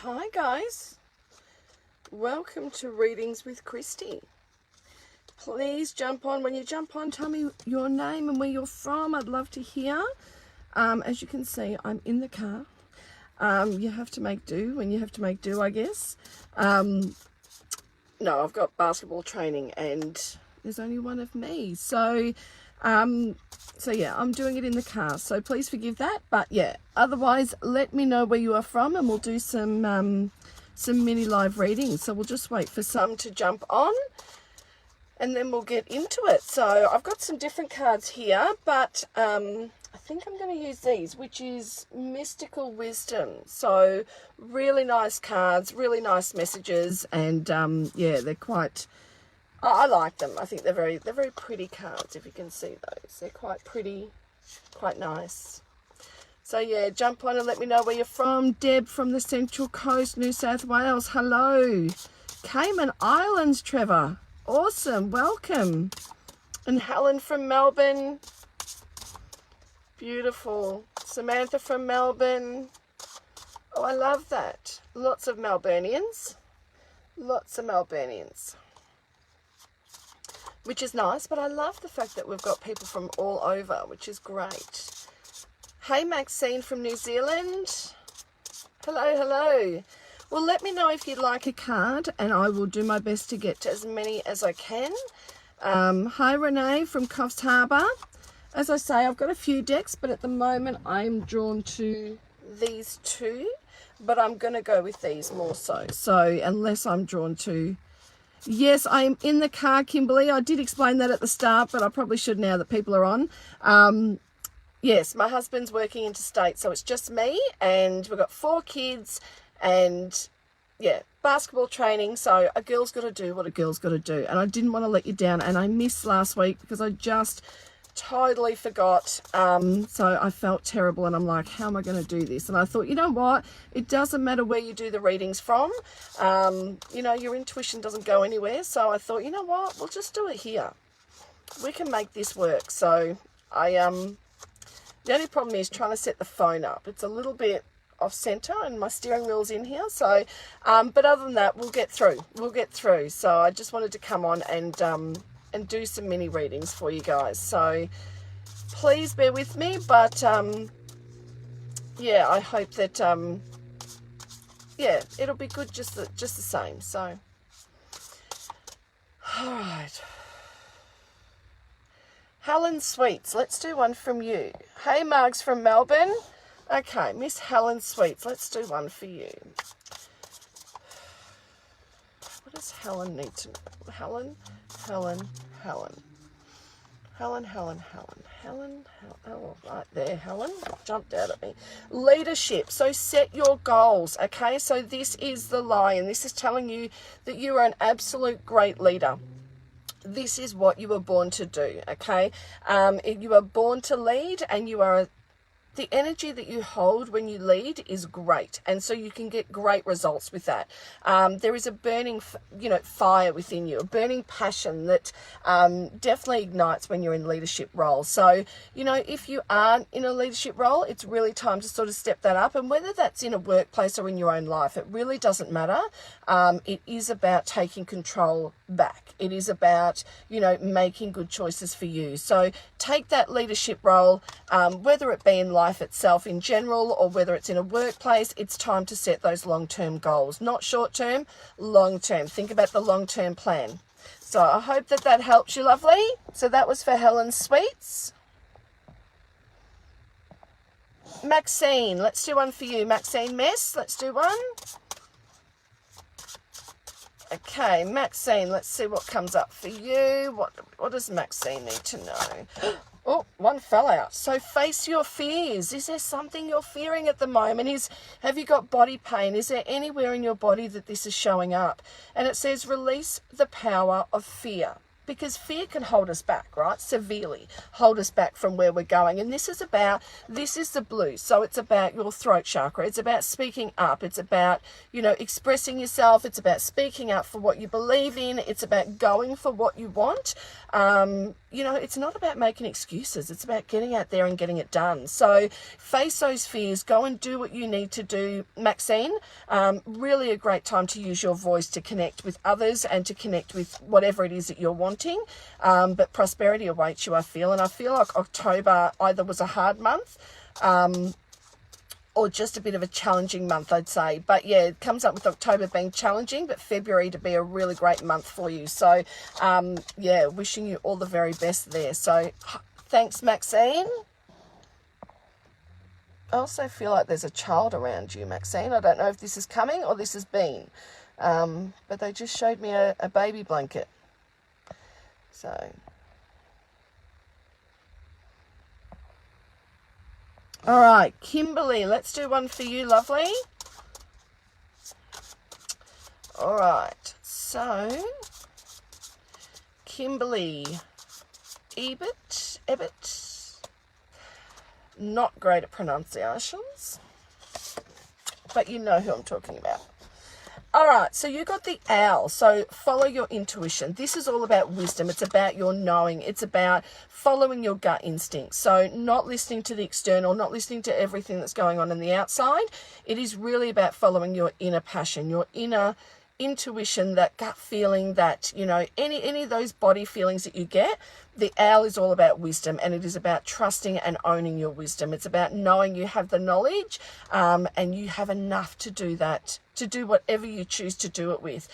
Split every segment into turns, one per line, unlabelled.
Hi guys, welcome to Readings with Christy. Please jump on. When you jump on, tell me your name and where you're from. I'd love to hear. As you can see, I'm in the car. You have to make do when you have to make do, I guess. No, I've got basketball training and there's only one of me. So yeah, I'm doing it in the car, so please forgive that. But yeah, otherwise let me know where you are from and we'll do some mini live readings. So we'll just wait for some to jump on and then we'll get into it. So I've got some different cards here, but I think I'm going to use these, which is Mystical Wisdom. So really nice cards, really nice messages, and yeah, they're quite, I like them. I think they're very pretty cards, if you can see those. They're quite pretty, quite nice. So yeah, jump on and let me know where you're from. Deb from the Central Coast, New South Wales. Hello. Cayman Islands, Trevor. Awesome. Welcome. And Helen from Melbourne. Beautiful. Samantha from Melbourne. Oh, I love that. Lots of Melburnians. Lots of Melburnians. Which is nice, but I love the fact that we've got people from all over, which is great. Hey, Maxine from New Zealand. Hello, hello. Well, let me know if you'd like a card, and I will do my best to get to as many as I can. Hi, Renee from Coffs Harbour. As I say, I've got a few decks, but at the moment I'm drawn to these two, but I'm going to go with these more so. So unless I'm drawn to... Yes, I am in the car, Kimberly. I did explain that at the start, but I probably should now that people are on. Yes, my husband's working interstate, so it's just me, and we've got 4 kids, and yeah, basketball training. So a girl's got to do what a girl's got to do, and I didn't want to let you down, and I missed last week because I just totally forgot. So I felt terrible, and I'm like, how am I going to do this? And I thought, you know what, it doesn't matter where you do the readings from. You know, your intuition doesn't go anywhere. So I thought, you know what, we'll just do it here. We can make this work. So I the only problem is trying to set the phone up. It's a little bit off center and my steering wheel's in here. So but other than that, we'll get through. So I just wanted to come on and do some mini readings for you guys. So please bear with me, but yeah, I hope that yeah, it'll be good just the same. So all right, Helen Sweets, let's do one from you. Hey, Margs from Melbourne. Okay, Miss Helen Sweets, let's do one for you. What does Helen need to know? Helen. Oh, right there, Helen. Jumped out at me. Leadership. So set your goals, okay? So this is the Lion. This is telling you that you are an absolute great leader. This is what you were born to do, okay? You were born to lead, and you are the energy that you hold when you lead is great, and so you can get great results with that. There is a burning, fire within you, a burning passion that definitely ignites when you're in leadership roles. So, if you aren't in a leadership role, it's really time to sort of step that up. And whether that's in a workplace or in your own life, it really doesn't matter. It is about taking control back. It is about, making good choices for you. So take that leadership role, whether it be in life itself in general or whether it's in a workplace. It's time to set those long-term goals, not short-term, long-term. Think about the long-term plan. So I hope that helps you, lovely. So that was for Helen Sweets. Maxine, let's do one for you. Maxine Mess, let's do one. Okay, Maxine, let's see what comes up for you. What does Maxine need to know? Oh, one fell out. So face your fears. Is there something you're fearing at the moment? Have you got body pain? Is there anywhere in your body that this is showing up? And it says release the power of fear. because fear can hold us back, right? Severely hold us back from where we're going. And this is the blue. So it's about your throat chakra. It's about speaking up. It's about, expressing yourself. It's about speaking up for what you believe in. It's about going for what you want. It's not about making excuses. It's about getting out there and getting it done. So face those fears. Go and do what you need to do, Maxine. Really a great time to use your voice to connect with others and to connect with whatever it is that you're wanting. But prosperity awaits you, I feel. And I feel like October either was a hard month or just a bit of a challenging month, I'd say. But yeah, it comes up with October being challenging, but February to be a really great month for you. So wishing you all the very best there. So thanks, Maxine. I also feel like there's a child around you, Maxine. I don't know if this is coming or this has been. But they just showed me a baby blanket. So, all right, Kimberly, let's do one for you, lovely. All right, so Kimberly Ebbett, not great at pronunciations, but you know who I'm talking about. All right, so you got the owl. So follow your intuition. This is all about wisdom. It's about your knowing. It's about following your gut instinct. So not listening to the external, not listening to everything that's going on in the outside. It is really about following your inner passion, your inner intuition, that gut feeling, that, any of those body feelings that you get. The owl is all about wisdom, and it is about trusting and owning your wisdom. It's about knowing you have the knowledge and you have enough to do that, to do whatever you choose to do it with.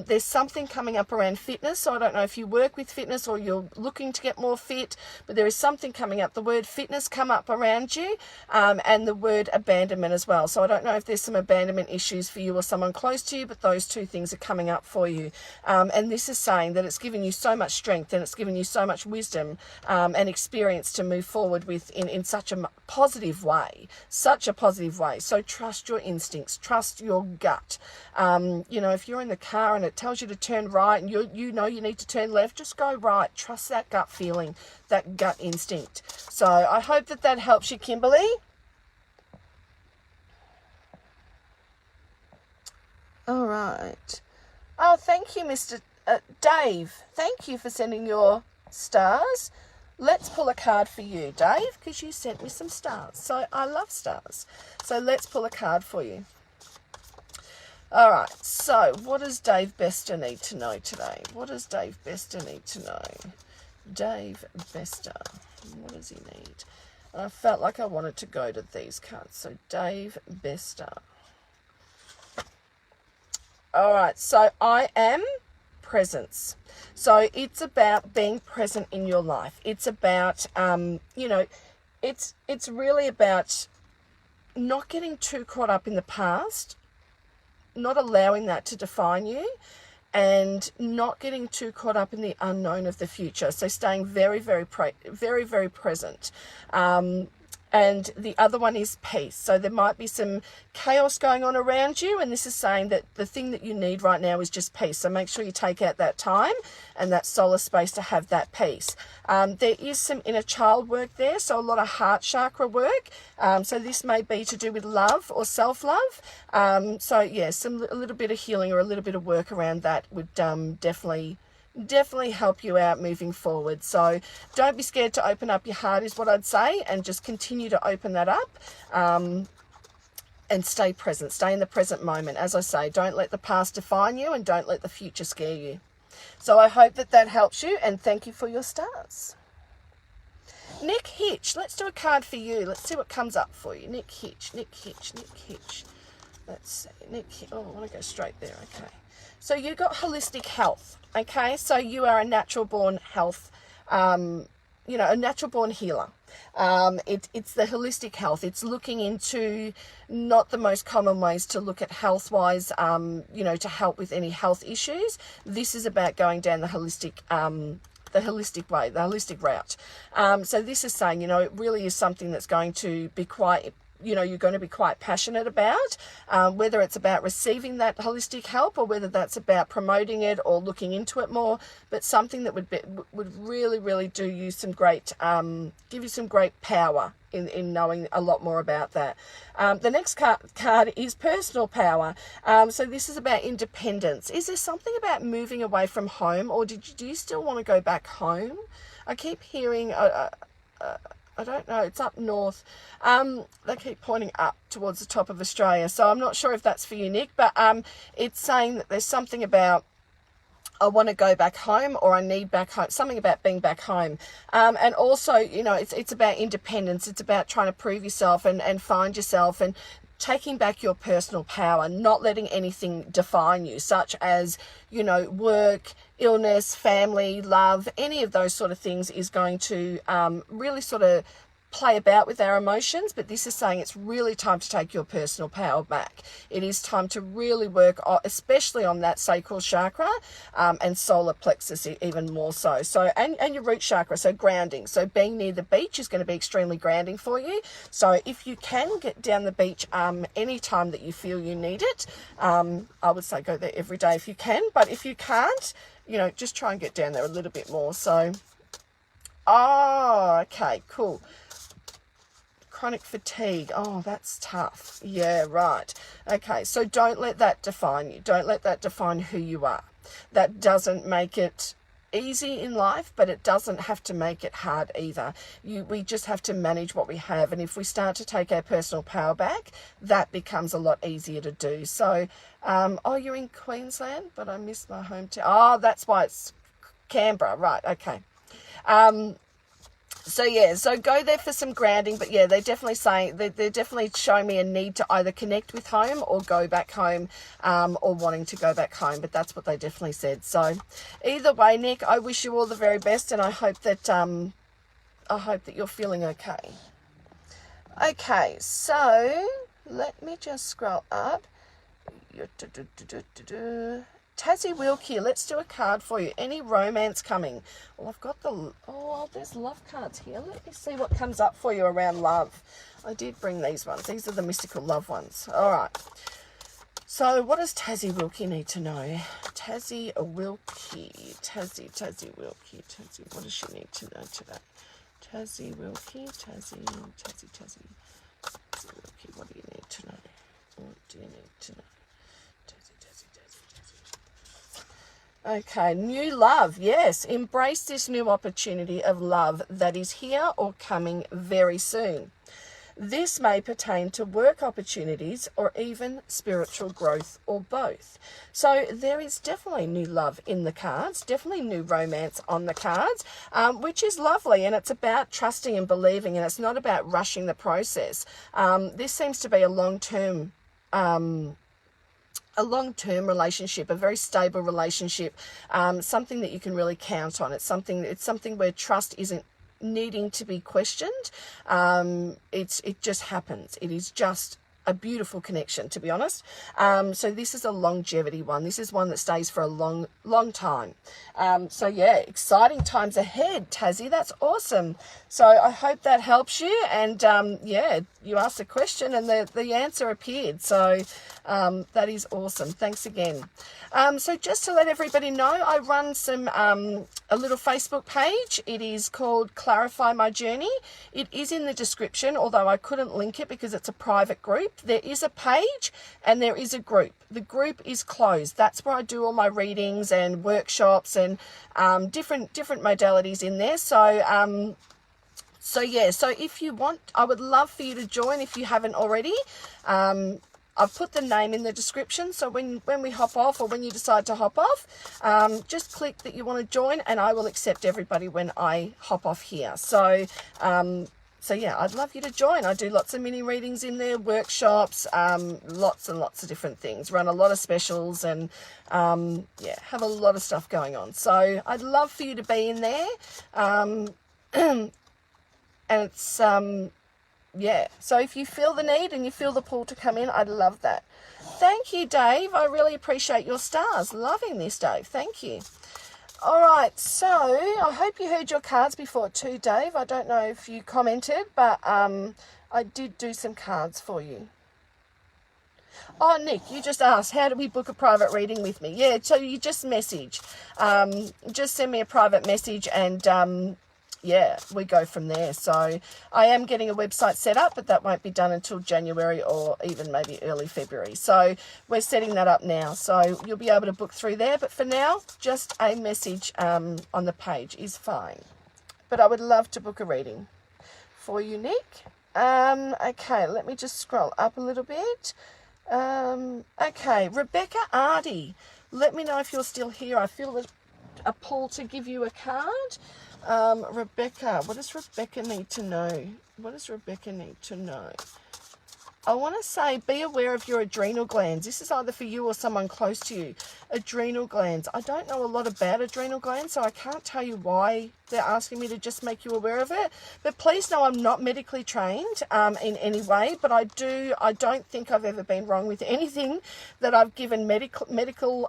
There's something coming up around fitness. So I don't know if you work with fitness or you're looking to get more fit, but there is something coming up. The word fitness come up around you and the word abandonment as well. So I don't know if there's some abandonment issues for you or someone close to you, but those two things are coming up for you. And this is saying that it's given you so much strength and it's given you so much wisdom and experience to move forward with in such a positive way, So trust your instincts, trust your gut. If you're in the car and it tells you to turn right and you need to turn left, just go right. Trust that gut feeling, that gut instinct. So I hope that helps you, Kimberly. All right. Oh, thank you, Mr. Dave. Thank you for sending your stars. Let's pull a card for you, Dave, because you sent me some stars. So I love stars. So let's pull a card for you. All right. So what does Dave Bester need to know today? What does Dave Bester need to know? Dave Bester. What does he need? I felt like I wanted to go to these cards. So Dave Bester. All right. So I am presence. So it's about being present in your life. It's about, it's really about not getting too caught up in the past, not allowing that to define you, and not getting too caught up in the unknown of the future. So staying very, very, very, very present. And the other one is peace. So there might be some chaos going on around you, and this is saying that the thing that you need right now is just peace. So make sure you take out that time and that solar space to have that peace. There is some inner child work there, so a lot of heart chakra work. So this may be to do with love or self-love. A little bit of healing or a little bit of work around that would definitely help you out moving forward. So don't be scared to open up your heart is what I'd say, and just continue to open that up and stay present, stay in the present moment. As I say, don't let the past define you and don't let the future scare you. So I hope that helps you, and thank you for your stars. Nick Hitch, let's do a card for you. Let's see what comes up for you. Nick Hitch. Let's see, I want to go straight there, okay. So you got holistic health, okay? So you are a natural born health, a natural born healer. It's the holistic health. It's looking into not the most common ways to look at health-wise, to help with any health issues. This is about going down the holistic way, the holistic route. So this is saying, it really is something that's going to be quite you know, you're going to be quite passionate about, whether it's about receiving that holistic help or whether that's about promoting it or looking into it more, but something that would really, really do you some great, give you some great power in knowing a lot more about that. The next card is personal power. So this is about independence. Is there something about moving away from home, or do you still want to go back home? I keep hearing, I don't know, it's up north. They keep pointing up towards the top of Australia. So I'm not sure if that's for you, Nick, but it's saying that there's something about, I want to go back home, or I need back home, something about being back home. And also, you know, it's about independence. It's about trying to prove yourself and find yourself and taking back your personal power, not letting anything define you, such as, you know, work, illness, family, love, any of those sort of things is going to really sort of play about with our emotions. But this is saying it's really time to take your personal power back. It is time to really work especially on that sacral chakra and solar plexus even more so. So and your root chakra, so grounding. So being near the beach is going to be extremely grounding for you. So if you can get down the beach any time that you feel you need it, I would say go there every day if you can. But if you can't, you know, just try and get down there a little bit more. So, oh, okay, cool. Chronic fatigue. Oh, that's tough. Yeah, right. Okay, so don't let that define you. Don't let that define who you are. That doesn't make it easy in life, but it doesn't have to make it hard either. We just have to manage what we have. And if we start to take our personal power back, that becomes a lot easier to do. So, oh, you're in Queensland, but I missed my hometown. Oh, that's why it's Canberra. Right, okay. So yeah, so go there for some grounding, but yeah, they're definitely saying, they're definitely showing me a need to either connect with home or go back home, or wanting to go back home, but that's what they definitely said. So either way, Nick, I wish you all the very best, and I hope that you're feeling okay. Okay, so let me just scroll up. Tassie Wilkie, let's do a card for you. Any romance coming? Well, I've got there's love cards here. Let me see what comes up for you around love. I did bring these ones. These are the mystical love ones. All right. So what does Tassie Wilkie need to know? Tassie Wilkie. Tassie Wilkie. Tassie, what does she need to know today? Tassie Wilkie. Tassie Wilkie, what do you need to know? What do you need to know? Okay, new love. Yes, embrace this new opportunity of love that is here or coming very soon. This may pertain to work opportunities or even spiritual growth or both. So there is definitely new love in the cards, definitely new romance on the cards, which is lovely. And it's about trusting and believing, and it's not about rushing the process. This seems to be a long-term relationship, a very stable relationship, something that you can really count on. It's something where trust isn't needing to be questioned. It just happens. It is just a beautiful connection, to be honest. So this is a longevity one. This is one that stays for a long time. So yeah, exciting times ahead, Tassie. That's awesome. So I hope that helps you. And yeah, you asked a question and the answer appeared. So that is awesome. Thanks again. So just to let everybody know, I run a little Facebook page. It is called Clarify My Journey. It is in the description, although I couldn't link it because it's a private group. There is a page and there is a group. The group is closed. That's where I do all my readings and workshops and different modalities in there. So yeah, so if you want, I would love for you to join if you haven't already. I've put the name in the description, so when we hop off, or when you decide to hop off, just click that you want to join, and I will accept everybody when I hop off here. So yeah, I'd love you to join. I do lots of mini readings in there, workshops, lots and lots of different things. Run a lot of specials and yeah, have a lot of stuff going on. So I'd love for you to be in there. And it's yeah, so if you feel the need and you feel the pull to come in, I'd love that. Thank you, Dave. I really appreciate your stars. Loving this, Dave. Thank you. All right, so I hope you heard your cards before too, Dave. I don't know if you commented, but I I did do some cards for you. Oh, Nick, you just asked, how do we book a private reading with me? Yeah, so you just message. Just send me a private message and, yeah, we go from there. So I am getting a website set up, but that won't be done until January or even maybe early February. So we're setting that up now. So you'll be able to book through there. But for now, just a message on the page is fine. But I would love to book a reading for you, Nick. Okay, let me just scroll up a little bit. Okay, Rebecca Ardy, let me know if you're still here. I feel a pull to give you a card. Rebecca, what does Rebecca need to know? What does Rebecca need to know? I want to say be aware of your adrenal glands. This is either for you or someone close to you. Adrenal glands. I don't know a lot about adrenal glands, so I can't tell you why they're asking me to just make you aware of it. But please know I'm not medically trained in any way, but I don't think I've ever been wrong with anything that I've given medical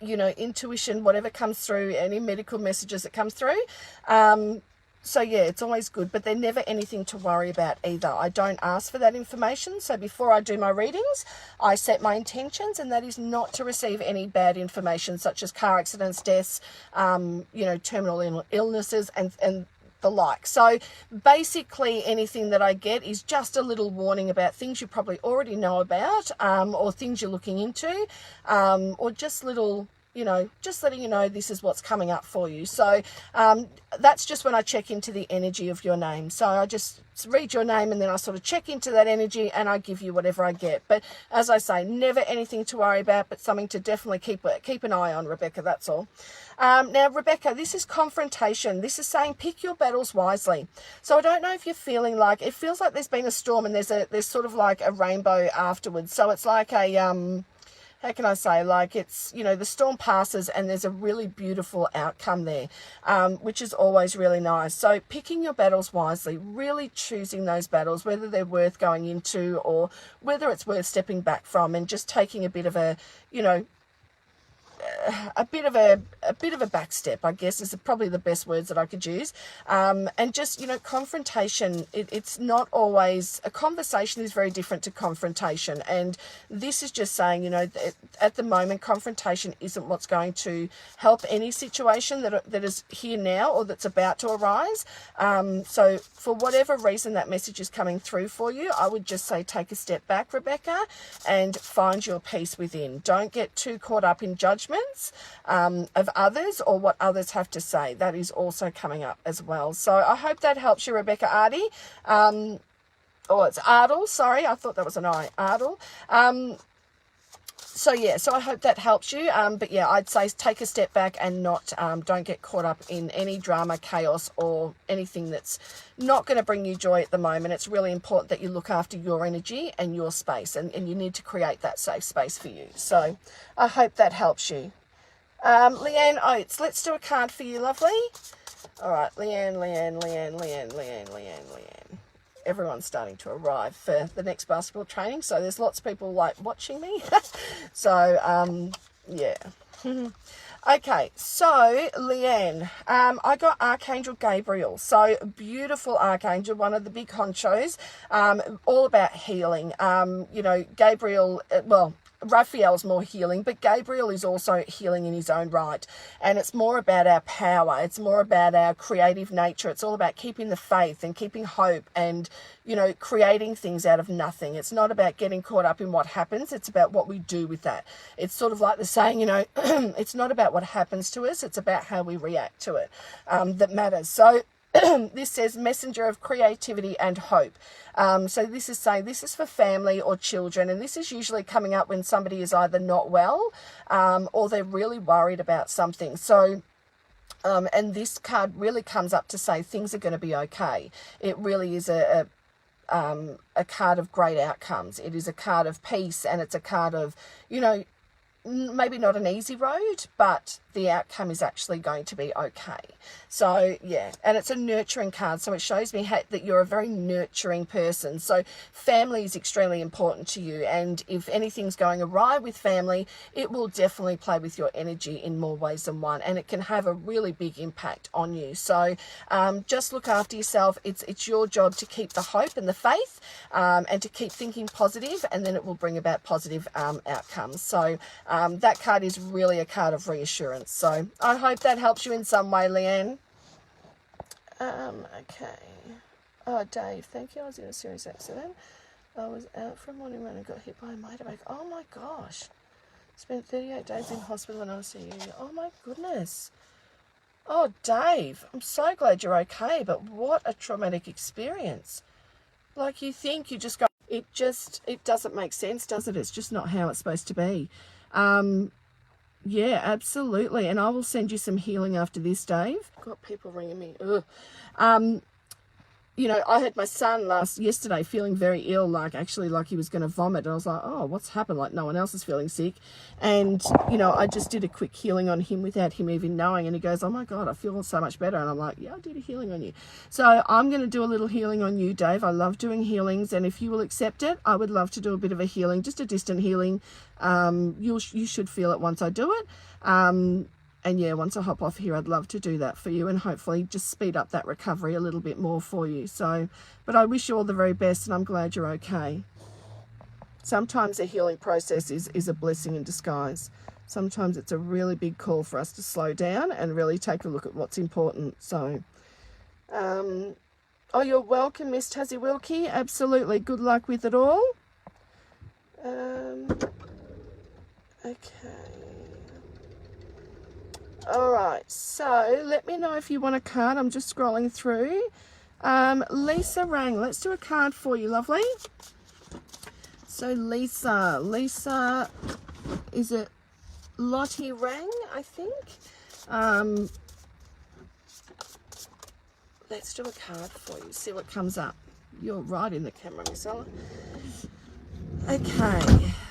you know, intuition, whatever comes through, any medical messages that comes through. So yeah, it's always good, but they're never anything to worry about either. I don't ask for that information. So before I do my readings, I set my intentions, and that is not to receive any bad information such as car accidents, deaths, you know, terminal illnesses and the like. So basically anything that I get is just a little warning about things you probably already know about, or things you're looking into, or just little, you know, just letting you know this is what's coming up for you. So that's just when I check into the energy of your name. So I just read your name and then I sort of check into that energy and I give you whatever I get. But as I say, never anything to worry about, but something to definitely keep an eye on, Rebecca, that's all. Now, Rebecca, this is confrontation. This is saying pick your battles wisely. So I don't know if you're feeling like, it feels like there's been a storm and there's sort of like a rainbow afterwards. So it's like a, how can I say, like it's, you know, the storm passes and there's a really beautiful outcome there, which is always really nice. So picking your battles wisely, really choosing those battles, whether they're worth going into or whether it's worth stepping back from, and just taking a bit of a, you know, a bit of a back step, I guess, is probably the best words that I could use. And just, you know, confrontation, it's not always, a conversation is very different to confrontation. And this is just saying, you know, at the moment, confrontation isn't what's going to help any situation that is here now or that's about to arise. So for whatever reason that message is coming through for you, I would just say take a step back, Rebecca, and find your peace within. Don't get too caught up in judgment of others or what others have to say. That is also coming up as well. So I hope that helps you, Rebecca Ardy. Oh, it's Ardle. Sorry, I thought that was an I. Ardle. So yeah, so I hope that helps you. But yeah, I'd say take a step back and not don't get caught up in any drama, chaos, or anything that's not going to bring you joy at the moment. It's really important that you look after your energy and your space, and you need to create that safe space for you. So I hope that helps you. Leanne Oates, let's do a card for you, lovely. All right, Leanne. Everyone's starting to arrive for the next basketball training, so there's lots of people like watching me. So yeah. Okay, so Leanne, I got Archangel Gabriel. So beautiful Archangel, one of the big honchos, all about healing. You know, Gabriel, well, Raphael's more healing, but Gabriel is also healing in his own right. And it's more about our power. It's more about our creative nature. It's all about keeping the faith and keeping hope and, you know, creating things out of nothing. It's not about getting caught up in what happens. It's about what we do with that. It's sort of like the saying, you know, it's not about what happens to us. It's about how we react to it that matters. So this says messenger of creativity and hope. So this is saying this is for family or children, and this is usually coming up when somebody is either not well or they're really worried about something. So and this card really comes up to say things are going to be okay. It really is a card of great outcomes. It is a card of peace, and it's a card of, you know, maybe not an easy road, but the outcome is actually going to be okay. So yeah, and it's a nurturing card, so it shows me that you're a very nurturing person. So family is extremely important to you, and if anything's going awry with family, it will definitely play with your energy in more ways than one, and it can have a really big impact on you. So just look after yourself. It's your job to keep the hope and the faith, and to keep thinking positive, and then it will bring about positive outcomes. So that card is really a card of reassurance. So I hope that helps you in some way, Leanne. Okay. Oh, Dave, thank you. I was in a serious accident. I was out for a morning run and got hit by a motorbike. Oh my gosh. Spent 38 days in hospital and ICU. Oh my goodness. Oh, Dave, I'm so glad you're okay, but what a traumatic experience. Like, you think you just go, it doesn't make sense, does it? It's just not how it's supposed to be. Yeah, absolutely. And I will send you some healing after this, Dave. Got people ringing me. Ugh. You know, I had my son yesterday feeling very ill, like he was going to vomit. And I was like, oh, what's happened? Like, no one else is feeling sick. And, you know, I just did a quick healing on him without him even knowing. And he goes, oh my God, I feel so much better. And I'm like, yeah, I did a healing on you. So I'm going to do a little healing on you, Dave. I love doing healings. And if you will accept it, I would love to do a bit of a healing, just a distant healing. You should feel it once I do it. And yeah, once I hop off here, I'd love to do that for you and hopefully just speed up that recovery a little bit more for you. So, but I wish you all the very best, and I'm glad you're okay. Sometimes the healing process is a blessing in disguise. Sometimes it's a really big call for us to slow down and really take a look at what's important. So, oh, you're welcome, Miss Tazzy Wilkie. Absolutely. Good luck with it all. Okay. All right, so let me know if you want a card. I'm just scrolling through. Lisa Rang, let's do a card for you, lovely. So Lisa, is it Lottie Rang, I think? Let's do a card for you, see what comes up. You're right in the camera, Miss Ella. Okay,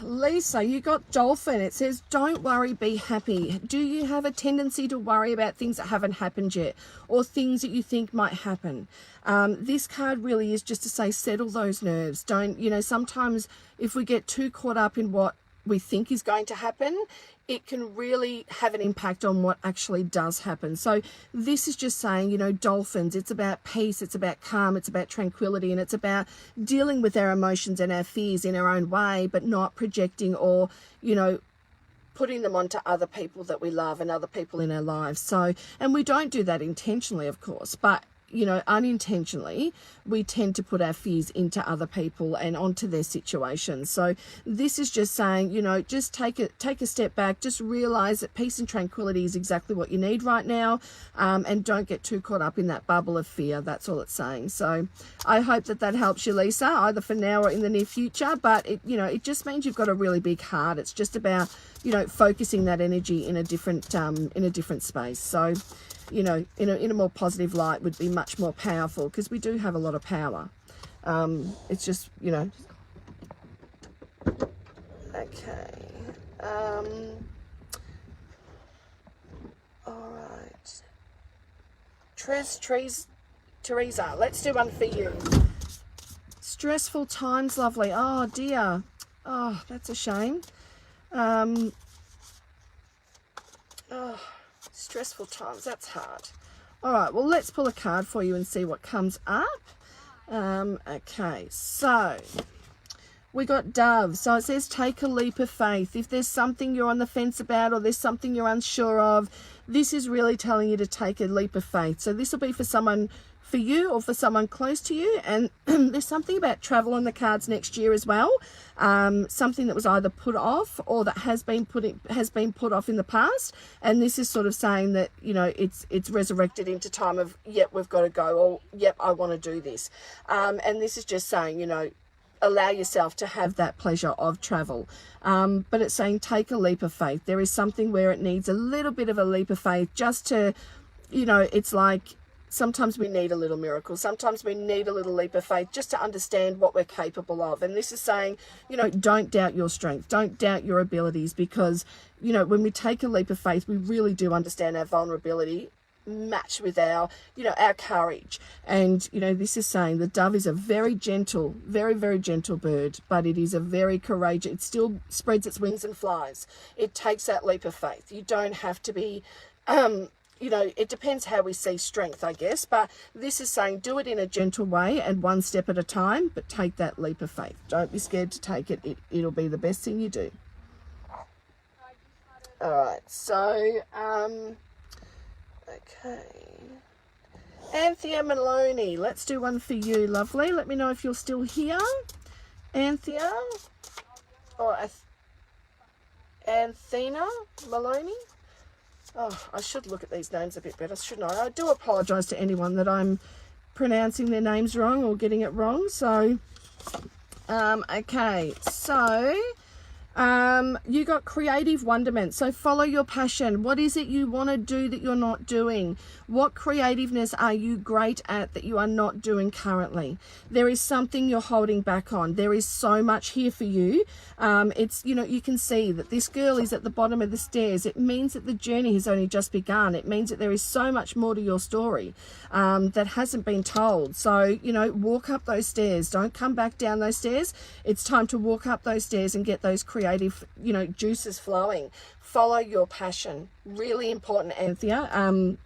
Lisa, you got dolphin. It says, don't worry, be happy. Do you have a tendency to worry about things that haven't happened yet, or things that you think might happen? This card really is just to say, settle those nerves. Don't, you know, sometimes if we get too caught up in what we think is going to happen, it can really have an impact on what actually does happen. So this is just saying, you know, dolphins, it's about peace, it's about calm, it's about tranquility, and it's about dealing with our emotions and our fears in our own way, but not projecting or, you know, putting them onto other people that we love and other people in our lives. So, and we don't do that intentionally, of course, but you know, unintentionally, we tend to put our fears into other people and onto their situations. So this is just saying, you know, just take a step back, just realize that peace and tranquility is exactly what you need right now, and don't get too caught up in that bubble of fear. That's all it's saying. So I hope that helps you, Lisa, either for now or in the near future. But it, you know, it just means you've got a really big heart. It's just about, you know, focusing that energy in a different space. So, you know, in a more positive light would be much more powerful, because we do have a lot of power. It's just, you know. Okay. All right. Teresa, let's do one for you. Stressful times, lovely. Oh, dear. Oh, that's a shame. Oh, stressful times, that's hard. All right, well, let's pull a card for you and see what comes up. Okay, so we got Dove. So it says take a leap of faith. If there's something you're on the fence about, or there's something you're unsure of, this is really telling you to take a leap of faith. So this will be for someone, for you, or for someone close to you. And there's something about travel on the cards next year as well. Something that was either put off or that has been put off in the past. And this is sort of saying that, you know, it's resurrected into time of, yep, we've got to go, or yep, I want to do this. And this is just saying, you know, allow yourself to have that pleasure of travel. But it's saying take a leap of faith. There is something where it needs a little bit of a leap of faith just to, you know, it's like sometimes we need a little miracle. Sometimes we need a little leap of faith just to understand what we're capable of. And this is saying, you know, don't doubt your strength. Don't doubt your abilities, because, you know, when we take a leap of faith, we really do understand our vulnerability matched with our, you know, our courage. And, you know, this is saying the dove is a very gentle, very, very gentle bird, but it is a very courageous. It still spreads its wings and flies. It takes that leap of faith. You don't have to be, you know, it depends how we see strength, I guess, but this is saying do it in a gentle way and one step at a time, but take that leap of faith. Don't be scared to take it. It'll be the best thing you do. All right, so, okay. Anthea Maloney, let's do one for you, lovely. Let me know if you're still here. Anthea, or Anthena Maloney. Oh, I should look at these names a bit better, shouldn't I? I do apologise to anyone that I'm pronouncing their names wrong or getting it wrong. So, okay, so you got creative wonderment. So follow your passion. What is it you want to do that you're not doing? What creativeness are you great at that you are not doing currently? There is something you're holding back on. There is so much here for you. It's, you know, you can see that this girl is at the bottom of the stairs. It means that the journey has only just begun. It means that there is so much more to your story that hasn't been told. So, you know, walk up those stairs. Don't come back down those stairs. It's time to walk up those stairs and get those creative, you know, juices flowing. Follow your passion. Really important, Anthea.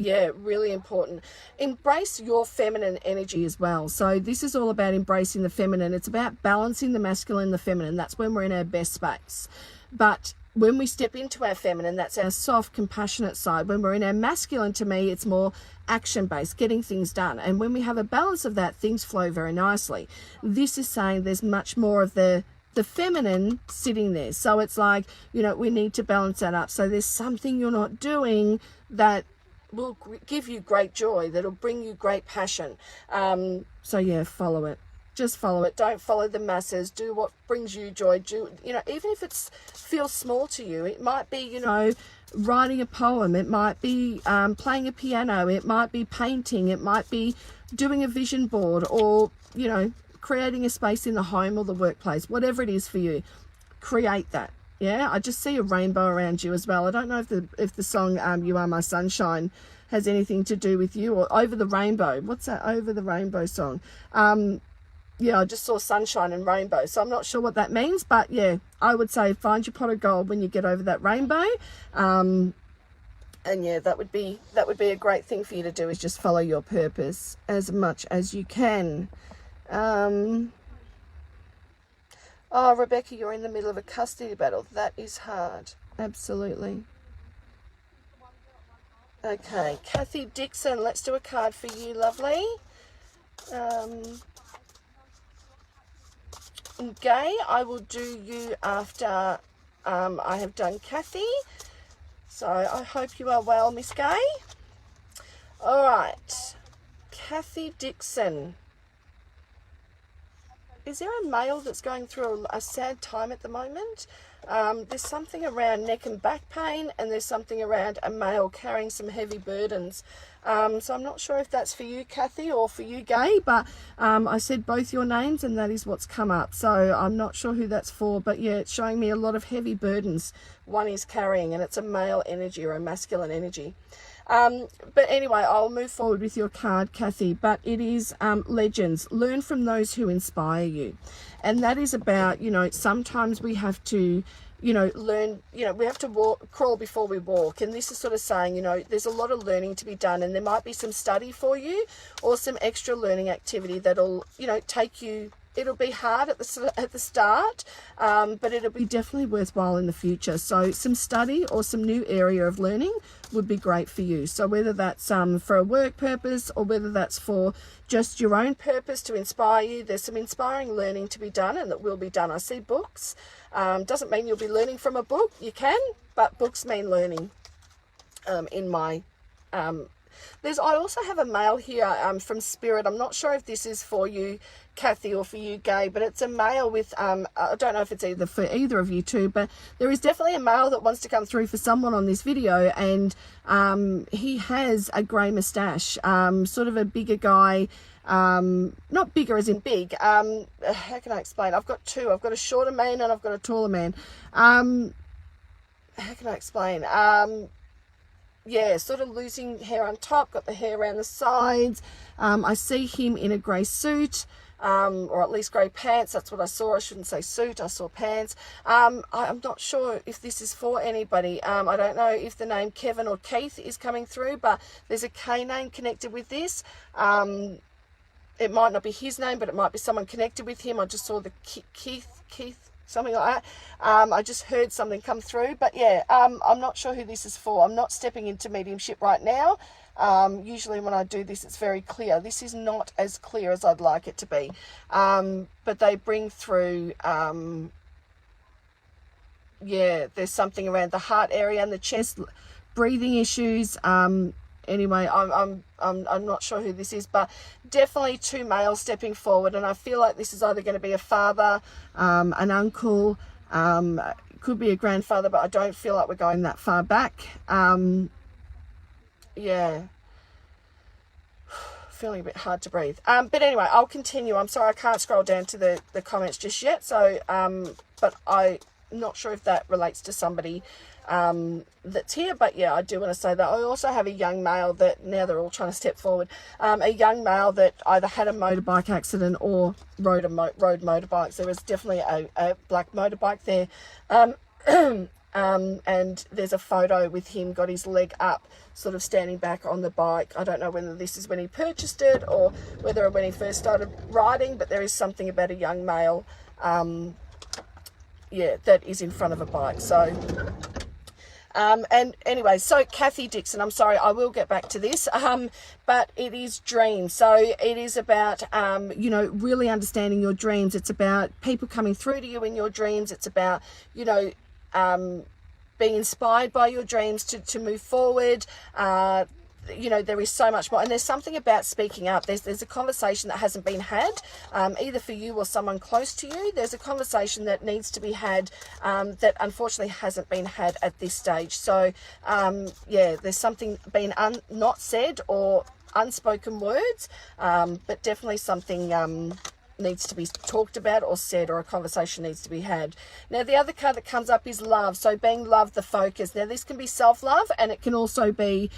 Yeah, really important. Embrace your feminine energy as well. So this is all about embracing the feminine. It's about balancing the masculine and the feminine. That's when we're in our best space. But when we step into our feminine, that's our soft, compassionate side. When we're in our masculine, to me, it's more action-based, getting things done. And when we have a balance of that, things flow very nicely. This is saying there's much more of the feminine sitting there. So it's like, you know, we need to balance that up. So there's something you're not doing that will give you great joy, that'll bring you great passion. So yeah, follow it. Just follow it. Don't follow the masses. Do what brings you joy. Do, you know, even if it's feels small to you, it might be, you know, writing a poem. It might be playing a piano. It might be painting. It might be doing a vision board, or, you know, creating a space in the home or the workplace. Whatever it is for you, create that. Yeah, I just see a rainbow around you as well. I don't know if the song You Are My Sunshine has anything to do with you, or Over the Rainbow. What's that Over the Rainbow song? Yeah, I just saw sunshine and rainbow, so I'm not sure what that means, but yeah, I would say find your pot of gold when you get over that rainbow. And yeah, that would be a great thing for you to do, is just follow your purpose as much as you can. Oh, Rebecca, you're in the middle of a custody battle. That is hard. Absolutely. Okay, Kathy Dixon, let's do a card for you, lovely. Gay, I will do you after I have done Kathy. So I hope you are well, Miss Gay. All right, Kathy Dixon. Is there a male that's going through a sad time at the moment? There's something around neck and back pain, and there's something around a male carrying some heavy burdens. So I'm not sure if that's for you, Kathy, or for you, Gay, but I said both your names and that is what's come up. So I'm not sure who that's for, but yeah, it's showing me a lot of heavy burdens one is carrying, and it's a male energy or a masculine energy. But anyway, I'll move forward with your card, Kathy, but it is legends. Learn from those who inspire you. And that is about, you know, sometimes we have to, you know, learn, you know, we have to crawl before we walk. And this is sort of saying, you know, there's a lot of learning to be done, and there might be some study for you or some extra learning activity that'll, you know, take you. It'll be hard at the start, but it'll be definitely worthwhile in the future. So some study or some new area of learning would be great for you. So whether that's for a work purpose, or whether that's for just your own purpose to inspire you, there's some inspiring learning to be done, and that will be done. I see books. Doesn't mean you'll be learning from a book. You can, but books mean learning in my... I also have a mail here from Spirit. I'm not sure if this is for you, Kathy, or for you, Gay, but it's a male with, I don't know if it's either for either of you two, but there is definitely a male that wants to come through for someone on this video, and he has a grey moustache, sort of a bigger guy, not bigger as in big, how can I explain? I've got two. I've got a shorter man and I've got a taller man. How can I explain? Yeah, sort of losing hair on top, got the hair around the sides. I see him in a grey suit, or at least grey pants. That's what I saw. I shouldn't say suit, I saw pants. I'm not sure if this is for anybody. I don't know if the name Kevin or Keith is coming through, but there's a K name connected with this. It might not be his name, but it might be someone connected with him. I just saw the Keith, something like that. I just heard something come through, but yeah, I'm not sure who this is for. I'm not stepping into mediumship right now. Usually when I do this, it's very clear. This is not as clear as I'd like it to be. But they bring through, yeah, there's something around the heart area and the chest, breathing issues. Anyway, I'm not sure who this is, but definitely two males stepping forward, and I feel like this is either going to be a father, an uncle, could be a grandfather, but I don't feel like we're going that far back. Yeah, feeling a bit hard to breathe. But anyway, I'll continue. I'm sorry I can't scroll down to the comments just yet. So, but I'm not sure if that relates to somebody that's here, but yeah, I do want to say that I also have a young male that, now they're all trying to step forward, a young male that either had a motorbike accident or rode motorbikes. There was definitely a black motorbike there, and there's a photo with him, got his leg up, sort of standing back on the bike. I don't know whether this is when he purchased it or whether when he first started riding, but there is something about a young male, yeah, that is in front of a bike. So and anyway, so Kathy Dixon, I'm sorry, I will get back to this, but it is dreams. So it is about, you know, really understanding your dreams. It's about people coming through to you in your dreams. It's about, you know, being inspired by your dreams to move forward. You know, there is so much more, and there's something about speaking up. There's a conversation that hasn't been had, either for you or someone close to you. There's a conversation that needs to be had, that unfortunately hasn't been had at this stage. So yeah, there's something being not said or unspoken words, but definitely something needs to be talked about or said, or a conversation needs to be had. Now the other card that comes up is love. So being love the focus. Now this can be self-love, and it can also be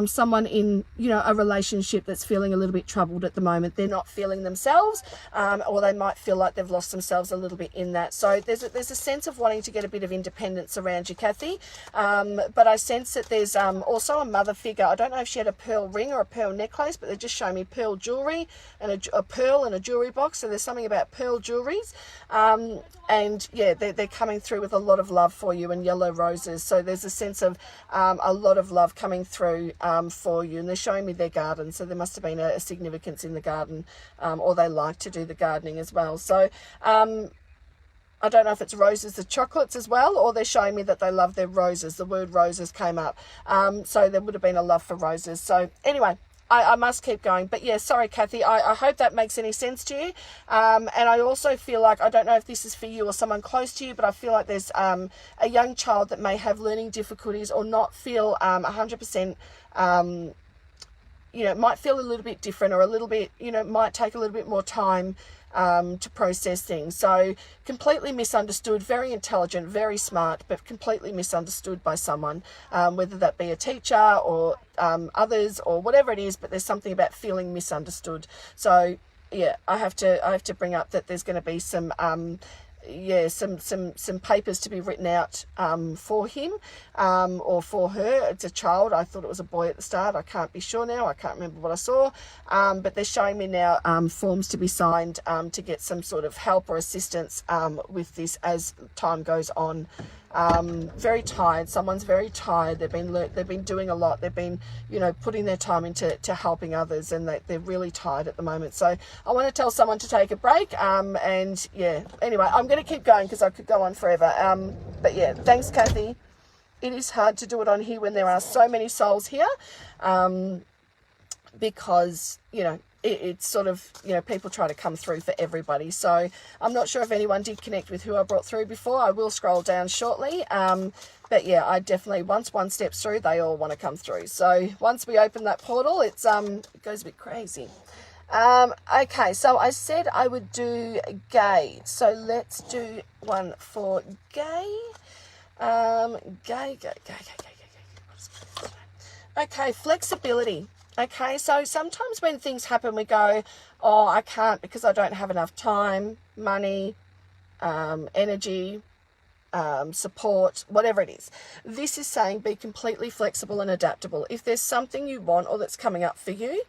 someone in, you know, a relationship that's feeling a little bit troubled at the moment. They're not feeling themselves, or they might feel like they've lost themselves a little bit in that. So there's a sense of wanting to get a bit of independence around you, Kathy, but I sense that there's also a mother figure. I don't know if she had a pearl ring or a pearl necklace, but they're just showing me pearl jewelry and a pearl in a jewelry box. So there's something about pearl jewelries, and yeah, they're coming through with a lot of love for you, and yellow roses. So there's a sense of a lot of love coming through for you, and they're showing me their garden, so there must have been a significance in the garden, or they like to do the gardening as well. So I don't know if it's roses, the chocolates as well, or they're showing me that they love their roses. The word roses came up, so there would have been a love for roses. So anyway, I must keep going. But yeah, sorry, Kathy. I hope that makes any sense to you. And I also feel like, I don't know if this is for you or someone close to you, but I feel like there's a young child that may have learning difficulties or not feel 100%, you know, might feel a little bit different, or a little bit, you know, might take a little bit more time to process things. So completely misunderstood, very intelligent, very smart, but completely misunderstood by someone, whether that be a teacher or others or whatever it is, but there's something about feeling misunderstood. So yeah, I have to bring up that there's going to be some yeah, some papers to be written out for him or for her. It's a child. I thought it was a boy at the start. I can't be sure now. I can't remember what I saw. But they're showing me now forms to be signed to get some sort of help or assistance with this as time goes on. Very tired. Someone's very tired. They've been doing a lot. They've been, you know, putting their time into helping others, and they're really tired at the moment. So I want to tell someone to take a break. And yeah, anyway, I'm going to keep going because I could go on forever. But yeah, thanks, Kathy. It is hard to do it on here when there are so many souls here, because, you know, it's sort of, you know, people try to come through for everybody. So I'm not sure if anyone did connect with who I brought through before. I will scroll down shortly. But yeah, I definitely, once one steps through, they all want to come through. So once we open that portal, it goes a bit crazy. Okay, so I said I would do Gay. So let's do one for Gay. Gay. Okay, flexibility. Okay, so sometimes when things happen, we go, oh, I can't because I don't have enough time, money, energy, support, whatever it is. This is saying be completely flexible and adaptable. If there's something you want or that's coming up for you,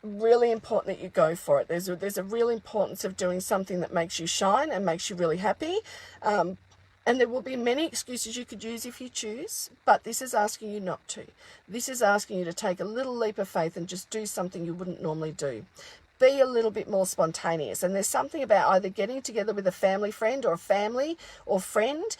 really important that you go for it. There's a real importance of doing something that makes you shine and makes you really happy. And there will be many excuses you could use if you choose, but this is asking you not to. This is asking you to take a little leap of faith and just do something you wouldn't normally do. Be a little bit more spontaneous. And there's something about either getting together with a family friend or a family or friend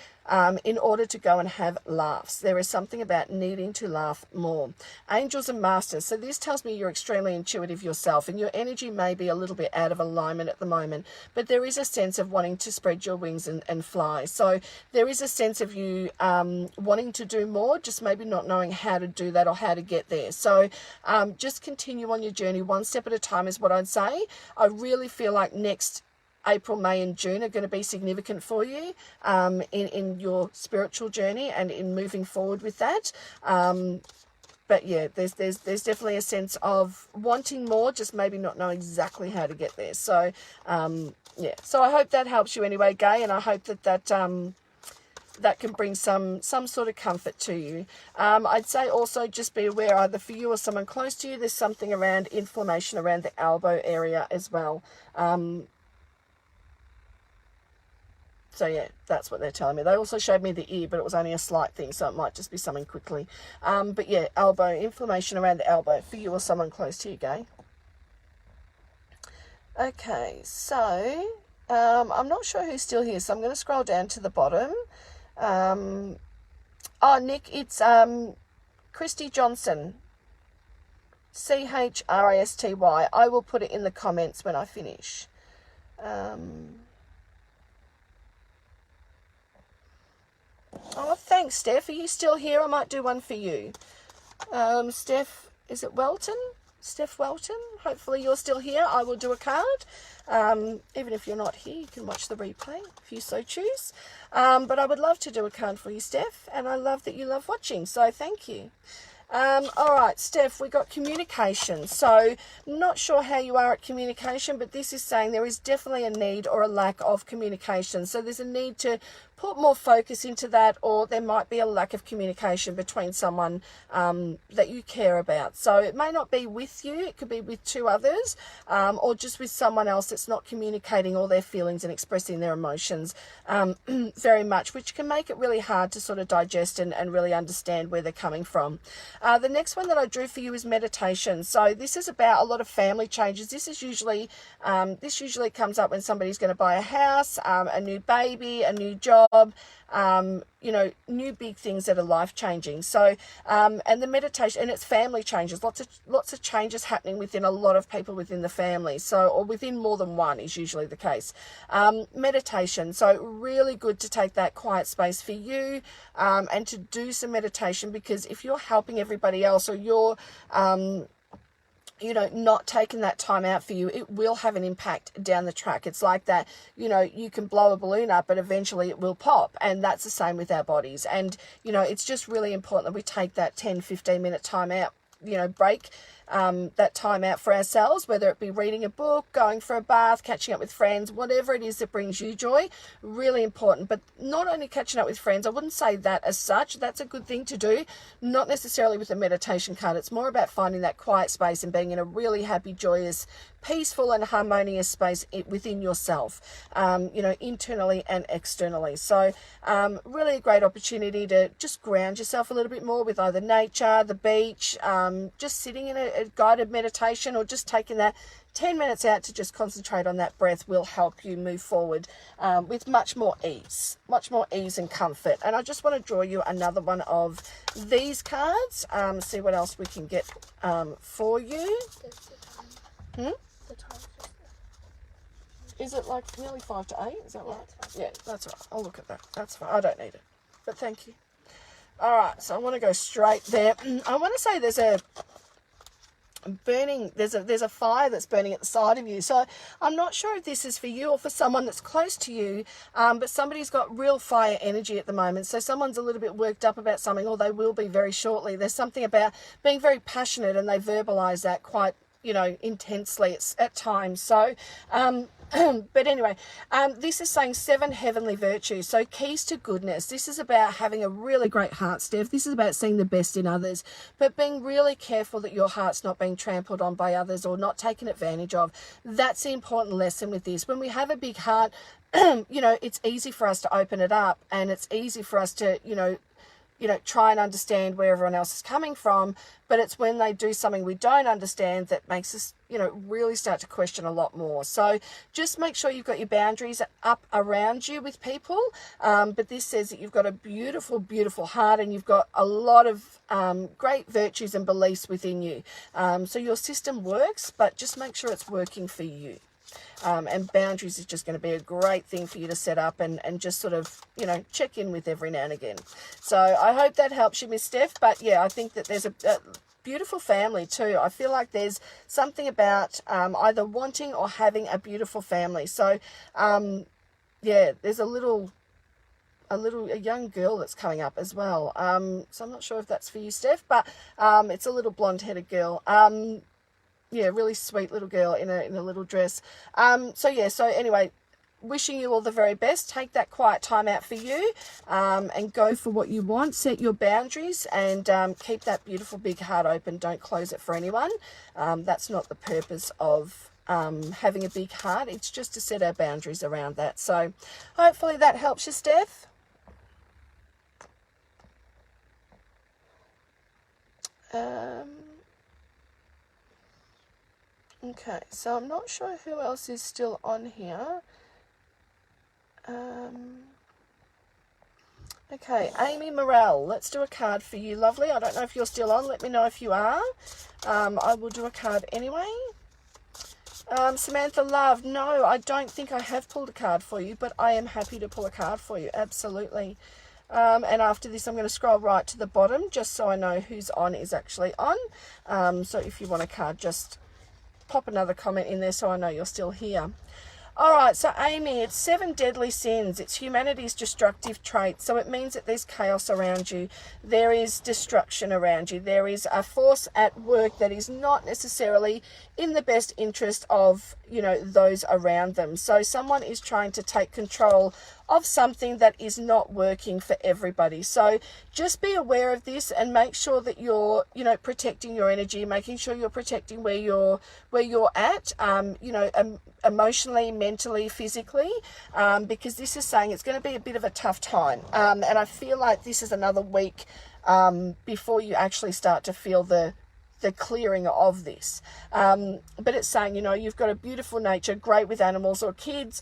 in order to go and have laughs. There is something about needing to laugh more. Angels and masters. So this tells me you're extremely intuitive yourself and your energy may be a little bit out of alignment at the moment, but there is a sense of wanting to spread your wings and fly. So there is a sense of you wanting to do more, just maybe not knowing how to do that or how to get there. So just continue on your journey one step at a time is what I'd say. I really feel like next April, May and June are going to be significant for you in your spiritual journey and in moving forward with that. But yeah, there's definitely a sense of wanting more, just maybe not know exactly how to get there. So yeah, so I hope that helps you anyway, Gay, and I hope that can bring some sort of comfort to you. I'd say also just be aware either for you or someone close to you, there's something around inflammation around the elbow area as well. So yeah, that's what they're telling me. They also showed me the ear, but it was only a slight thing, so it might just be something quickly. But yeah, elbow, inflammation around the elbow for you or someone close to you, Gay. Okay, so I'm not sure who's still here, so I'm going to scroll down to the bottom. Oh, Nick, it's Christy Johnson. Christy. I will put it in the comments when I finish. Oh, thanks, Steph. Are you still here? I might do one for you. Steph, is it Welton? Steph Welton? Hopefully you're still here. I will do a card. Even if you're not here, you can watch the replay if you so choose. But I would love to do a card for you, Steph. And I love that you love watching. So thank you. All right, Steph, we got communication. So not sure how you are at communication, but this is saying there is definitely a need or a lack of communication. So there's a need to put more focus into that, or there might be a lack of communication between someone that you care about. So it may not be with you, it could be with two others, or just with someone else that's not communicating all their feelings and expressing their emotions very much, which can make it really hard to sort of digest and really understand where they're coming from. The next one that I drew for you is meditation. So this is about a lot of family changes. This usually comes up when somebody's going to buy a house, a new baby, a new job, you know, new big things that are life-changing. So and the meditation, and it's family changes, lots of changes happening within a lot of people within the family, so, or within more than one is usually the case. Meditation, so really good to take that quiet space for you and to do some meditation, because if you're helping everybody else, or you're you know, not taking that time out for you, it will have an impact down the track. It's like that, you know, you can blow a balloon up, but eventually it will pop. And that's the same with our bodies. And, you know, it's just really important that we take that 10, 15 minute time out, you know, break, that time out for ourselves, whether it be reading a book, going for a bath, catching up with friends, whatever it is that brings you joy, really important. But not only catching up with friends, I wouldn't say that as such, that's a good thing to do, not necessarily with a meditation card. It's more about finding that quiet space and being in a really happy, joyous, peaceful and harmonious space within yourself, you know, internally and externally. So really a great opportunity to just ground yourself a little bit more with either nature, the beach, just sitting in a guided meditation, or just taking that 10 minutes out to just concentrate on that breath will help you move forward with much more ease and comfort. And I just want to draw you another one of these cards, see what else we can get for you.
The time's just
Is it like nearly 5 to 8? Is that
Yeah,
right?
it's fine.
Yeah, that's right. I'll look at that. That's fine. I don't need it. But thank you. All right, so I want to go straight there. I want to say there's a fire that's burning at the side of you. So I'm not sure if this is for you or for someone that's close to you, but somebody's got real fire energy at the moment. So someone's a little bit worked up about something, or they will be very shortly. There's something about being very passionate, and they verbalize that quite, intensely at times. So but anyway, this is saying 7 heavenly virtues. So keys to goodness. This is about having a really great heart, Steph. This is about seeing the best in others, but being really careful that your heart's not being trampled on by others or not taken advantage of. That's the important lesson with this. When we have a big heart, it's easy for us to open it up, and it's easy for us to, try and understand where everyone else is coming from. But it's when they do something we don't understand that makes us, really start to question a lot more. So just make sure you've got your boundaries up around you with people. But this says that you've got a beautiful, beautiful heart, and you've got a lot of great virtues and beliefs within you. So your system works, but just make sure it's working for you. And boundaries is just going to be a great thing for you to set up and just sort of, check in with every now and again. So I hope that helps you, Miss Steph. But yeah, I think that there's a beautiful family too. I feel like there's something about either wanting or having a beautiful family. So yeah, there's a young girl that's coming up as well. So I'm not sure if that's for you, Steph, but it's a little blonde-headed girl. Yeah, really sweet little girl in a little dress. So anyway, wishing you all the very best. Take that quiet time out for you, and go for what you want. Set your boundaries, and keep that beautiful big heart open. Don't close it for anyone. That's not the purpose of having a big heart. It's just to set our boundaries around that. So hopefully that helps you, Steph. Okay, so I'm not sure who else is still on here. Okay, Amy Morell, let's do a card for you, lovely. I don't know if you're still on. Let me know if you are. I will do a card anyway. Samantha Love, no, I don't think I have pulled a card for you, but I am happy to pull a card for you, absolutely. And after this, I'm going to scroll right to the bottom just so I know who's on is actually on. So if you want a card, just pop another comment in there so I know you're still here. All right, so Amy, it's 7 deadly sins. It's humanity's destructive traits. So it means that there's chaos around you. There is destruction around you. There is a force at work that is not necessarily in the best interest of, those around them. So someone is trying to take control of something that is not working for everybody. So just be aware of this and make sure that you're, protecting your energy, making sure you're protecting where you're at, emotionally, mentally, physically, because this is saying it's going to be a bit of a tough time. And I feel like this is another week before you actually start to feel the clearing of this. But it's saying, you've got a beautiful nature, great with animals or kids,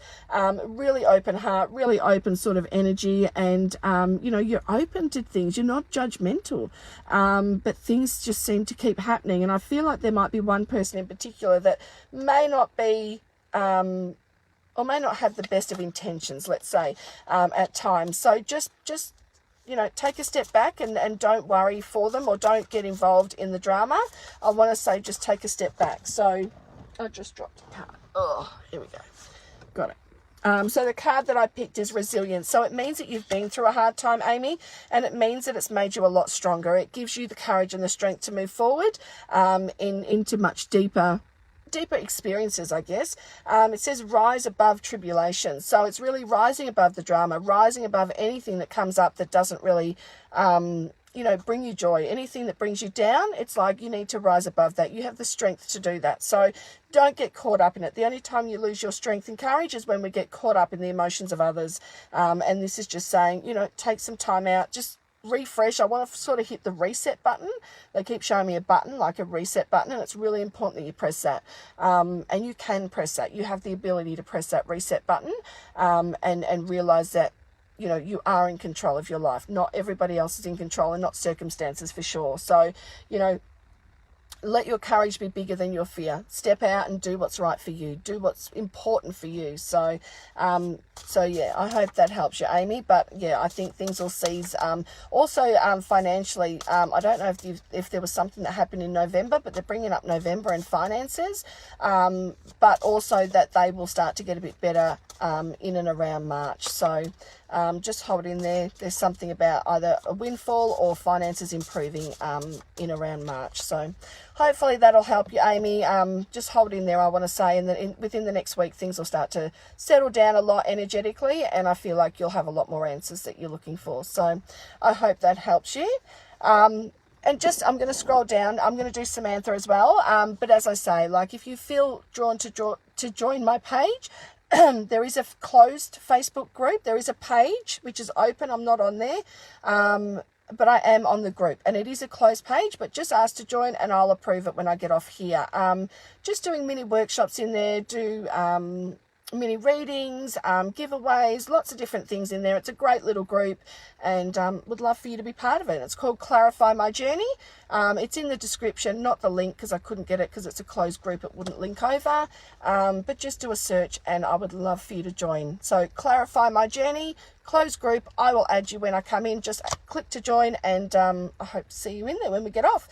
really open heart, really open sort of energy, and, you're open to things. You're not judgmental, but things just seem to keep happening. And I feel like there might be one person in particular that may not be, or may not have the best of intentions, let's say, at times. So just take a step back and don't worry for them, or don't get involved in the drama. I want to say just take a step back. So I just dropped a card. Oh, here we go. Got it. So the card that I picked is resilience. So it means that you've been through a hard time, Amy, and it means that it's made you a lot stronger. It gives you the courage and the strength to move forward into much deeper experiences, I guess. It says rise above tribulation. So it's really rising above the drama, rising above anything that comes up that doesn't really, bring you joy. Anything that brings you down, it's like you need to rise above that. You have the strength to do that. So don't get caught up in it. The only time you lose your strength and courage is when we get caught up in the emotions of others. And this is just saying, take some time out, just refresh. I want to sort of hit the reset button. They keep showing me a button, like a reset button, and it's really important that you press that. And you can press that. You have the ability to press that reset button, and realize that, you are in control of your life. Not everybody else is in control, and not circumstances, for sure. So, let your courage be bigger than your fear. Step out and do what's right for you. Do what's important for you. So, yeah, I hope that helps you, Amy. But yeah, I think things will cease. Also, financially, I don't know if there was something that happened in November, but they're bringing up November and finances. But also that they will start to get a bit better in and around March. So just hold in there. There's something about either a windfall or finances improving in around March. So hopefully that'll help you, Amy. Just hold in there, I want to say, and then within the next week things will start to settle down a lot energetically, and I feel like you'll have a lot more answers that you're looking for. So I hope that helps you. And just, I'm going to scroll down. I'm going to do Samantha as well. But as I say, like, if you feel drawn to join my page, there is a closed Facebook group. There is a page which is open. I'm not on there, but I am on the group, and it is a closed page. But just ask to join, and I'll approve it when I get off here. Just doing mini workshops in there. Do mini readings, giveaways, lots of different things in there. It's a great little group, and would love for you to be part of it. It's called Clarify My Journey. It's in the description, not the link, because I couldn't get it because it's a closed group. It wouldn't link over, but just do a search, and I would love for you to join. So Clarify My Journey, closed group. I will add you when I come in. Just click to join, and I hope to see you in there when we get off.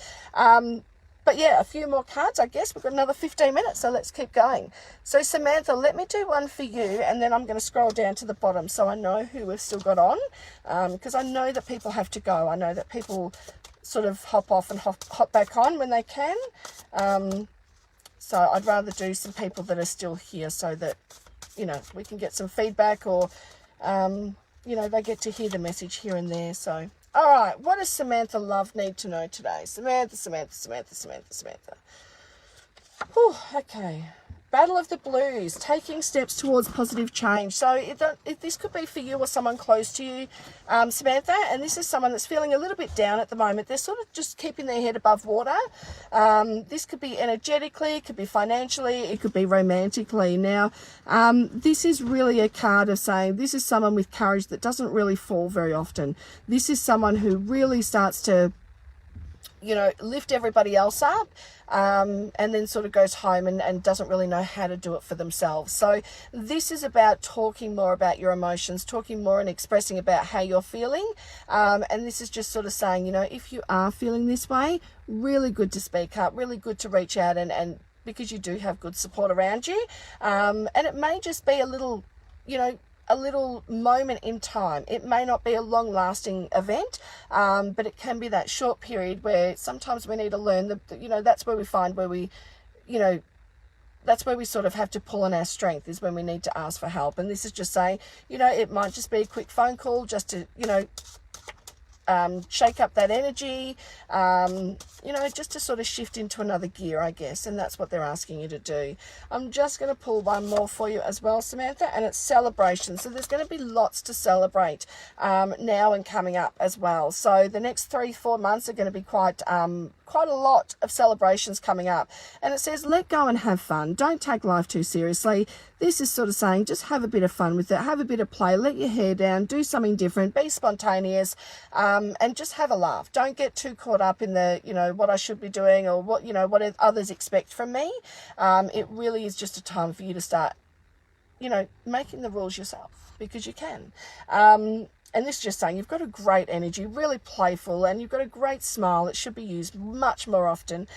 But yeah, a few more cards, I guess. We've got another 15 minutes, so let's keep going. So Samantha, let me do one for you, and then I'm going to scroll down to the bottom so I know who we've still got on, because I know that people have to go. I know that people sort of hop off and hop back on when they can. So I'd rather do some people that are still here so that, you know, we can get some feedback, or, you know, they get to hear the message here and there. So, all right, what does Samantha Love need to know today? Samantha. Whew, okay. Battle of the Blues, taking steps towards positive change. So this could be for you or someone close to you, Samantha, and this is someone that's feeling a little bit down at the moment. They're sort of just keeping their head above water. This could be energetically, it could be financially, it could be romantically. Now, this is really a card of saying this is someone with courage that doesn't really fall very often. This is someone who really starts to, you know, lift everybody else up, and then sort of goes home and doesn't really know how to do it for themselves. So this is about talking more about your emotions, talking more and expressing about how you're feeling. And this is just sort of saying, you know, if you are feeling this way, really good to speak up, really good to reach out, and because you do have good support around you. And it may just be a little, you know, a little moment in time. It may not be a long-lasting event, but it can be that short period where sometimes we need to learn that, you know, that's where we find where we, you know, that's where we sort of have to pull on our strength, is when we need to ask for help. And this is just saying, you know, it might just be a quick phone call just to, you know, shake up that energy, you know, just to sort of shift into another gear, I guess. And that's what they're asking you to do. I'm just going to pull one more for you as well, Samantha, and it's celebration. So there's going to be lots to celebrate now and coming up as well. So the next 3-4 months are going to be quite a lot of celebrations coming up. And it says, let go and have fun. Don't take life too seriously. This is sort of saying, just have a bit of fun with it. Have a bit of play. Let your hair down. Do something different. Be spontaneous, and just have a laugh. Don't get too caught up in the, you know, what I should be doing, or what, you know, what others expect from me. It really is just a time for you to start, you know, making the rules yourself, because you can. And this is just saying, you've got a great energy, really playful, and you've got a great smile that should be used much more often.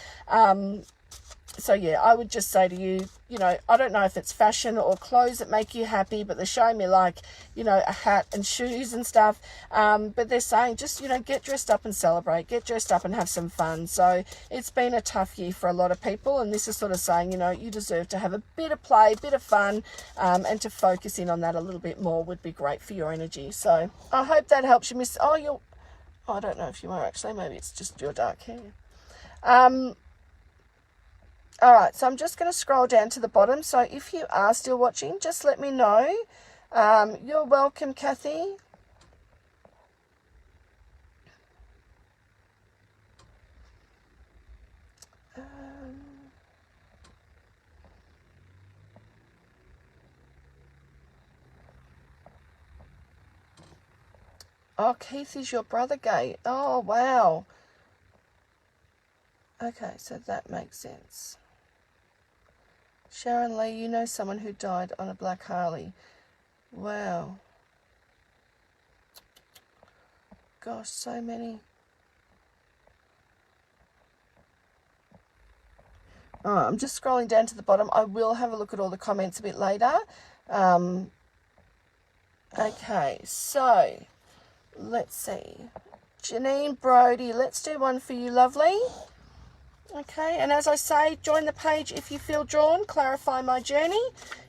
So yeah, I would just say to you, you know, I don't know if it's fashion or clothes that make you happy, but they're showing me like, you know, a hat and shoes and stuff. But they're saying just, you know, get dressed up and celebrate, get dressed up and have some fun. So it's been a tough year for a lot of people. And this is sort of saying, you know, you deserve to have a bit of play, a bit of fun, and to focus in on that a little bit more would be great for your energy. So I hope that helps you, Miss. Oh, I don't know if you are actually, maybe it's just your dark hair. All right, so I'm just going to scroll down to the bottom. So if you are still watching, just let me know. You're welcome, Kathy. Oh, Keith is your brother, Gay. Oh, wow. Okay, so that makes sense. Sharon Lee, you know someone who died on a black Harley. Wow. Gosh, so many. Alright, I'm just scrolling down to the bottom. I will have a look at all the comments a bit later. Okay, so let's see. Janine Brody, let's do one for you, lovely. Okay, and as I say, join the page if you feel drawn. Clarify my journey.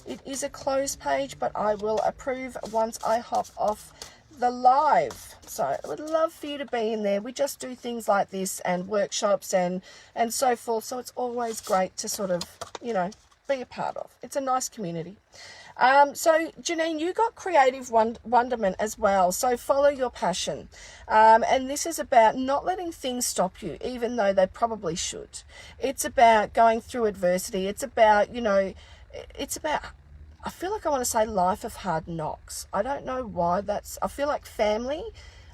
It is a closed page, but I will approve once I hop off the live. So I would love for you to be in there. We just do things like this and workshops and so forth. So it's always great to sort of, you know, be a part of. It's a nice community. So Janine, you got creative wonderment as well. So follow your passion. And this is about not letting things stop you, even though they probably should. It's about going through adversity. It's about, you know, it's about, I feel like I want to say life of hard knocks. I don't know why I feel like family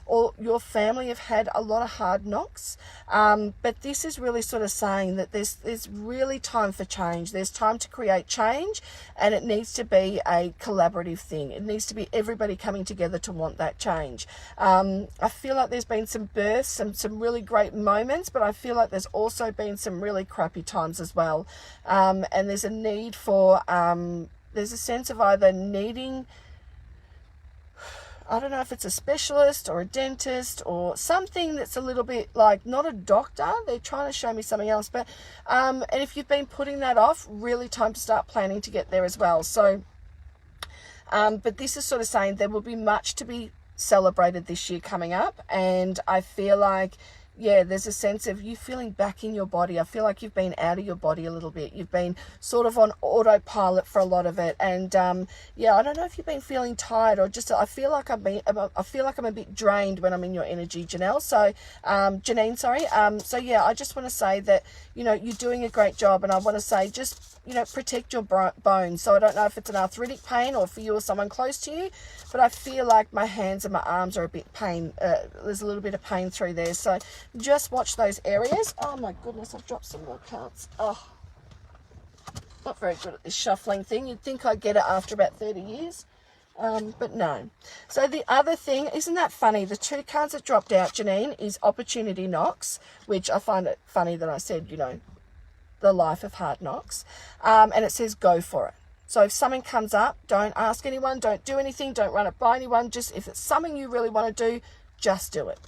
or your family have had a lot of hard knocks. But this is really sort of saying that there's really time for change. There's time to create change, and it needs to be a collaborative thing. It needs to be everybody coming together to want that change. I feel like there's been some births, some really great moments, but I feel like there's also been some really crappy times as well. And there's a need for, there's a sense of either needing, I don't know if it's a specialist or a dentist or something that's a little bit like, not a doctor, they're trying to show me something else, but and if you've been putting that off, really time to start planning to get there as well. So but this is sort of saying there will be much to be celebrated this year coming up, and I feel like, yeah, there's a sense of you feeling back in your body. I feel like you've been out of your body a little bit. You've been sort of on autopilot for a lot of it. And yeah, I don't know if you've been feeling tired or just, I feel like I'm a bit drained when I'm in your energy, Janelle. So, Janine, sorry. So yeah, I just want to say that, you know, you're doing a great job, and I want to say just, you know, protect your bones. So I don't know if it's an arthritic pain or for you or someone close to you, but I feel like my hands and my arms are a bit pain. There's a little bit of pain through there. So just watch those areas. Oh my goodness, I've dropped some more cards. Oh, not very good at this shuffling thing. You'd think I'd get it after about 30 years. But no. So the other thing, isn't that funny? The two cards that dropped out, Janine, is opportunity knocks, which I find it funny that I said, you know, the life of hard knocks. And it says go for it. So if something comes up, don't ask anyone, don't do anything, don't run it by anyone. Just if it's something you really want to do, just do it.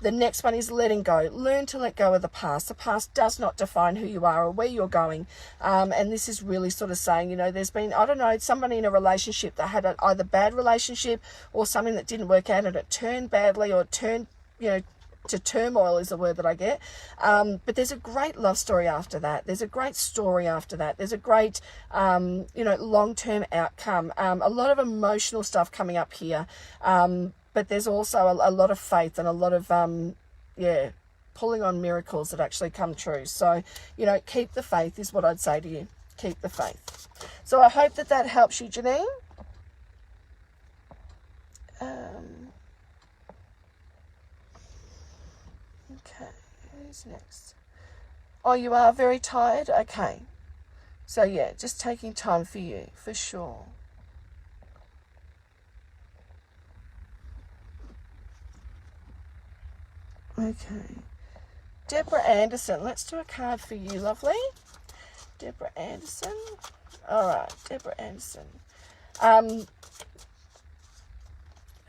The next one is letting go. Learn to let go of the past. The past does not define who you are or where you're going. And this is really sort of saying, you know, there's been, I don't know, somebody in a relationship that had an either bad relationship or something that didn't work out and it turned badly or turned, you know, to turmoil is the word that I get. But there's a great love story after that. There's a great story after that. There's a great, you know, long-term outcome. A lot of emotional stuff coming up here. But there's also a lot of faith and a lot of, yeah, pulling on miracles that actually come true. So, you know, keep the faith is what I'd say to you. Keep the faith. So I hope that that helps you, Janine. Okay, who's next? Oh, you are very tired? Okay. So, yeah, just taking time for you, for sure. Okay. Deborah Anderson. Let's do a card for you, lovely. Deborah Anderson. All right, Deborah Anderson. All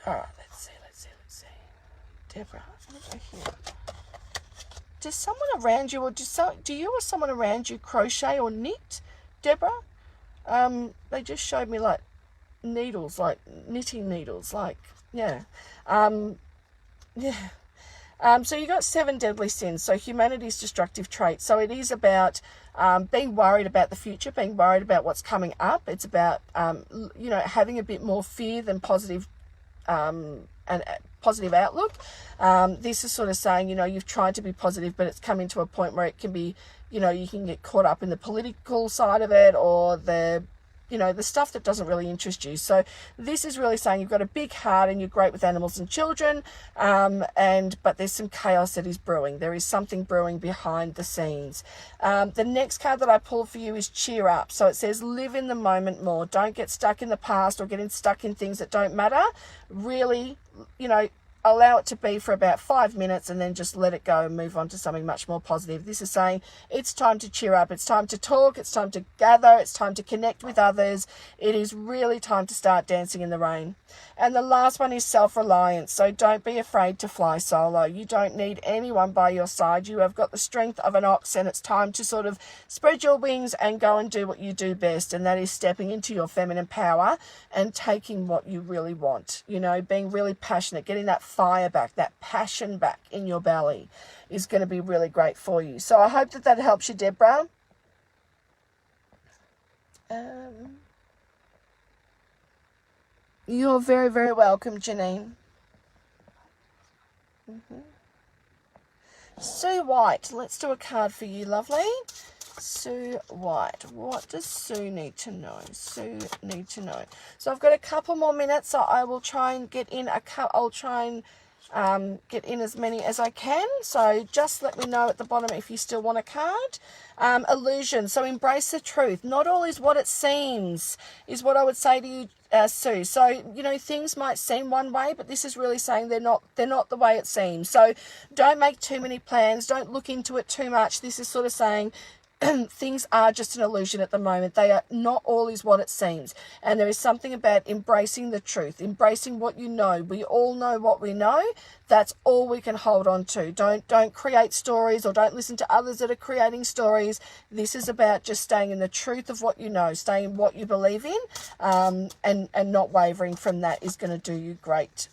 right, let's see. Deborah, I'm going to go here. Does someone around you, or do you or someone around you crochet or knit, Deborah? They just showed me like needles, like knitting needles, like, yeah. Yeah. So you got 7 deadly sins. So humanity's destructive traits. So it is about being worried about the future, being worried about what's coming up. It's about, you know, having a bit more fear than positive and positive outlook. This is sort of saying, you know, you've tried to be positive, but it's coming to a point where it can be, you know, you can get caught up in the political side of it or the you know, the stuff that doesn't really interest you. So this is really saying you've got a big heart and you're great with animals and children, but there's some chaos that is brewing. There is something brewing behind the scenes. The next card that I pulled for you is cheer up. So it says live in the moment more. Don't get stuck in the past or getting stuck in things that don't matter. Really, you know, allow it to be for about 5 minutes and then just let it go and move on to something much more positive. This is saying it's time to cheer up. It's time to talk. It's time to gather. It's time to connect with others. It is really time to start dancing in the rain. And the last one is self-reliance. So don't be afraid to fly solo. You don't need anyone by your side. You have got the strength of an ox, and it's time to sort of spread your wings and go and do what you do best. And that is stepping into your feminine power and taking what you really want. You know, being really passionate, getting that fire back, that passion back in your belly is going to be really great for you. So I hope that that helps you, Deborah. You're very, very welcome, Janine. Sue White, let's do a card for you, lovely. Sue White, what does Sue need to know? Sue need to know. So I've got a couple more minutes, so I will try and get in get in as many as I can. So just let me know at the bottom if you still want a card. Illusion. So embrace the truth. Not all is what it seems, is what I would say to you, Sue. So, you know, things might seem one way, but this is really saying they're not the way it seems. So don't make too many plans. Don't look into it too much. This is sort of saying things are just an illusion at the moment. They are not all is what it seems. And there is something about embracing the truth, embracing what you know. We all know what we know. That's all we can hold on to. Don't create stories, or don't listen to others that are creating stories. This is about just staying in the truth of what you know, staying in what you believe in, and not wavering from that is going to do you great,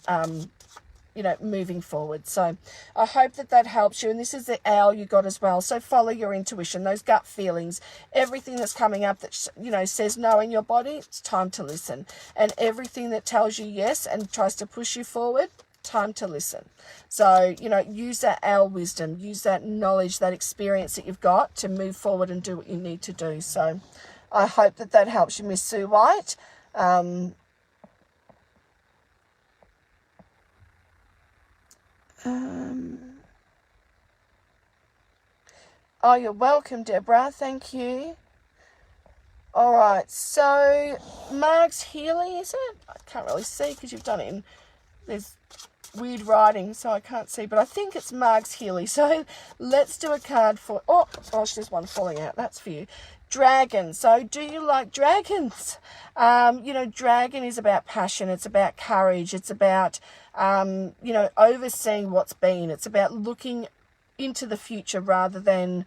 you know, moving forward. So I hope that that helps you. And this is the owl you got as well. So follow your intuition, those gut feelings, everything that's coming up that, you know, says no in your body, it's time to listen. And everything that tells you yes and tries to push you forward, time to listen. So, you know, use that owl wisdom, use that knowledge, that experience that you've got to move forward and do what you need to do. So I hope that that helps you, Miss Sue White. Oh, you're welcome, Deborah. Thank you. All right. So, Marg's Healy, is it? I can't really see because you've done it in... There's weird writing, so I can't see. But I think it's Marg's Healy. So, let's do a card for... Oh, gosh, there's one falling out. That's for you. Dragon. So, do you like dragons? You know, dragon is about passion. It's about courage. It's about, you know, overseeing what's been. It's about looking into the future rather than,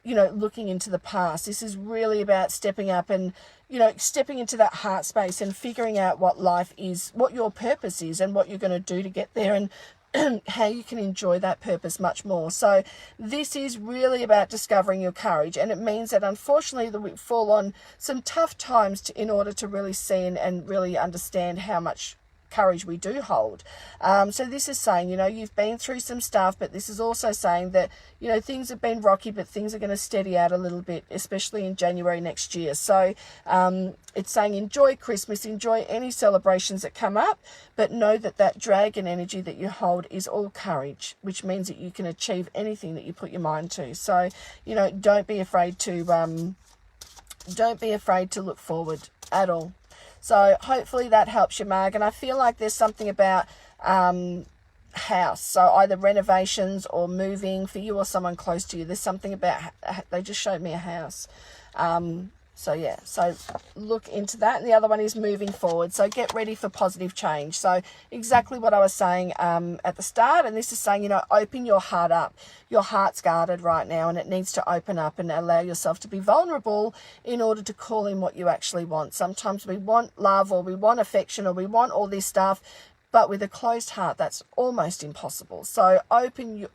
you know, looking into the past. This is really about stepping up and, you know, stepping into that heart space and figuring out what life is, what your purpose is, and what you're going to do to get there, and how you can enjoy that purpose much more. So this is really about discovering your courage, and it means that unfortunately that we fall on some tough times in order to really see and really understand how much courage we do hold. So this is saying, you know, you've been through some stuff, but this is also saying that, you know, things have been rocky, but things are going to steady out a little bit, especially in January next year. So it's saying enjoy Christmas, enjoy any celebrations that come up, but know that that dragon energy that you hold is all courage, which means that you can achieve anything that you put your mind to. So, you know, don't be afraid to look forward at all. So hopefully that helps you, Marg. And I feel like there's something about house. So either renovations or moving for you or someone close to you. There's something about, they just showed me a house. So yeah, so look into that. And the other one is moving forward. So get ready for positive change. So exactly what I was saying at the start. And this is saying, you know, open your heart up. Your heart's guarded right now, and it needs to open up and allow yourself to be vulnerable in order to call in what you actually want. Sometimes we want love, or we want affection, or we want all this stuff, But with a closed heart, that's almost impossible. So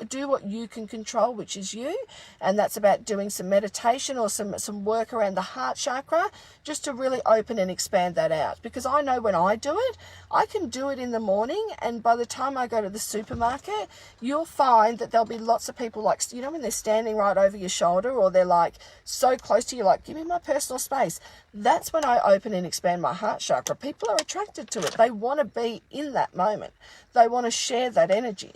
do what you can control, which is you. And that's about doing some meditation or some work around the heart chakra, just to really open and expand that out. Because I know when I do it, I can do it in the morning. And by the time I go to the supermarket, you'll find that there'll be lots of people, like, you know, when they're standing right over your shoulder, or they're like so close to you, like, give me my personal space. That's when I open and expand my heart chakra. People are attracted to it. They want to be in that moment. They want to share that energy.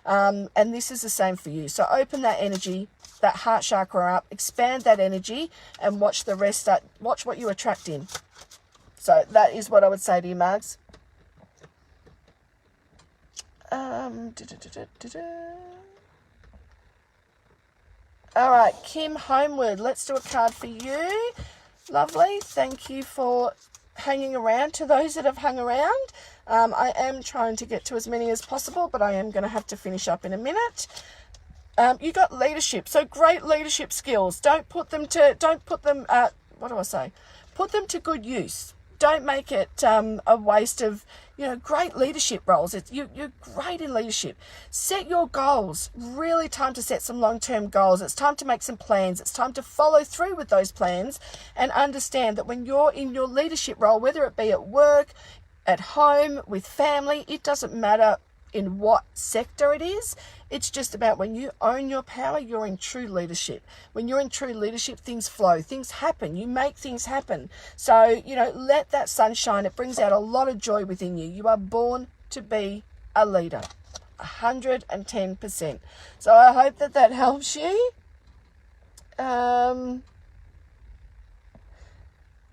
And this is the same for you. So open that energy, that heart chakra up, expand that energy, and watch the rest. Watch what you attract in. So that is what I would say to you, Margs. All right, Kim Homewood. Let's do a card for you. Lovely. Thank you for hanging around. To those that have hung around, I am trying to get to as many as possible, but I am going to have to finish up in a minute. You got leadership, so great leadership skills. Put them to good use. Don't make it a waste of, great leadership roles. You're great in leadership. Set your goals. Really time to set some long-term goals. It's time to make some plans. It's time to follow through with those plans, and understand that when you're in your leadership role, whether it be at work, at home, with family, it doesn't matter in what sector it is. It's just about when you own your power, you're in true leadership. When you're in true leadership, things flow, things happen, you make things happen. So, let that sun shine. It brings out a lot of joy within you. You are born to be a leader, 110%. So I hope that helps you.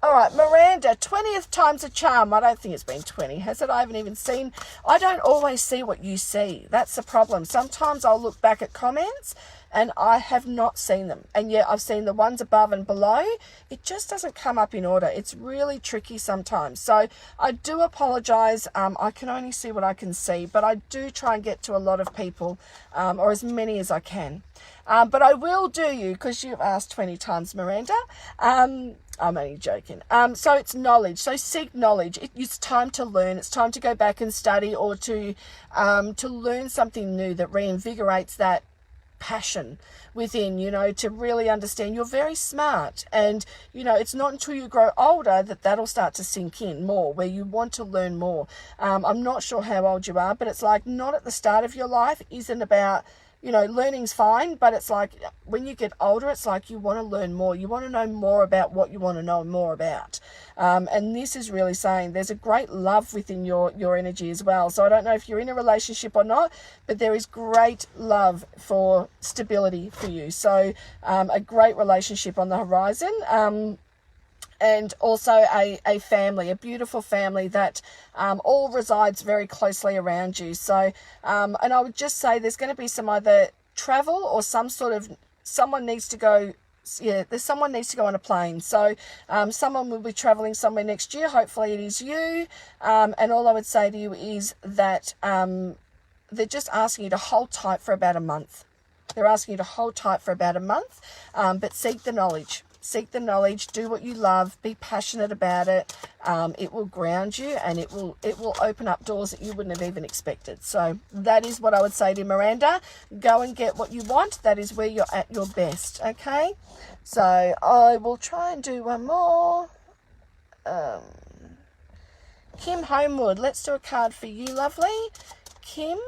All right, Miranda, 20th time's a charm. I don't think it's been 20, has it? I haven't even seen. I don't always see what you see. That's the problem. Sometimes I'll look back at comments and I have not seen them. And yet I've seen the ones above and below. It just doesn't come up in order. It's really tricky sometimes. So I do apologize. I can only see what I can see, but I do try and get to a lot of people, or as many as I can. But I will do you, because you've asked 20 times, Miranda. I'm only joking. So it's knowledge. So seek knowledge. It's time to learn. It's time to go back and study, or to learn something new that reinvigorates that passion within, to really understand. You're very smart, and it's not until you grow older that'll start to sink in more, where you want to learn more. I'm not sure how old you are, but it's like, not at the start of your life isn't about, learning's fine, but it's like when you get older, it's like you want to learn more. You want to know more about what you want to know more about. And this is really saying there's a great love within your energy as well. So I don't know if you're in a relationship or not, but there is great love for stability for you. So a great relationship on the horizon. And also a family, a beautiful family that all resides very closely around you. So, and I would just say there's going to be some either travel or someone needs to go. Yeah, someone needs to go on a plane. So someone will be traveling somewhere next year. Hopefully it is you. And all I would say to you is that they're just asking you to hold tight for about a month. They're asking you to hold tight for about a month, but seek the knowledge. Seek the knowledge, do what you love, be passionate about it. It will ground you, and it will open up doors that you wouldn't have even expected. So that is what I would say to Miranda. Go and get what you want. That is where you're at your best, okay? So I will try and do one more. Kim Homewood, let's do a card for you, lovely. Kim.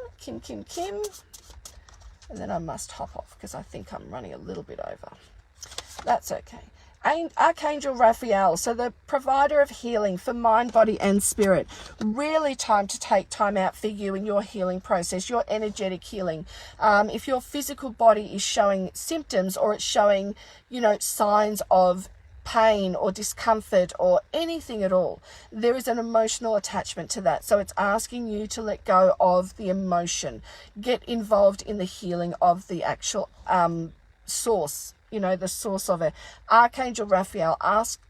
And then I must hop off because I think I'm running a little bit over. That's okay. Archangel Raphael, so the provider of healing for mind, body and spirit. Really time to take time out for you in your healing process, your energetic healing. If your physical body is showing symptoms, or it's showing, signs of pain or discomfort or anything at all, there is an emotional attachment to that. So it's asking you to let go of the emotion. Get involved in the healing of the actual source. The source of it. Archangel Raphael,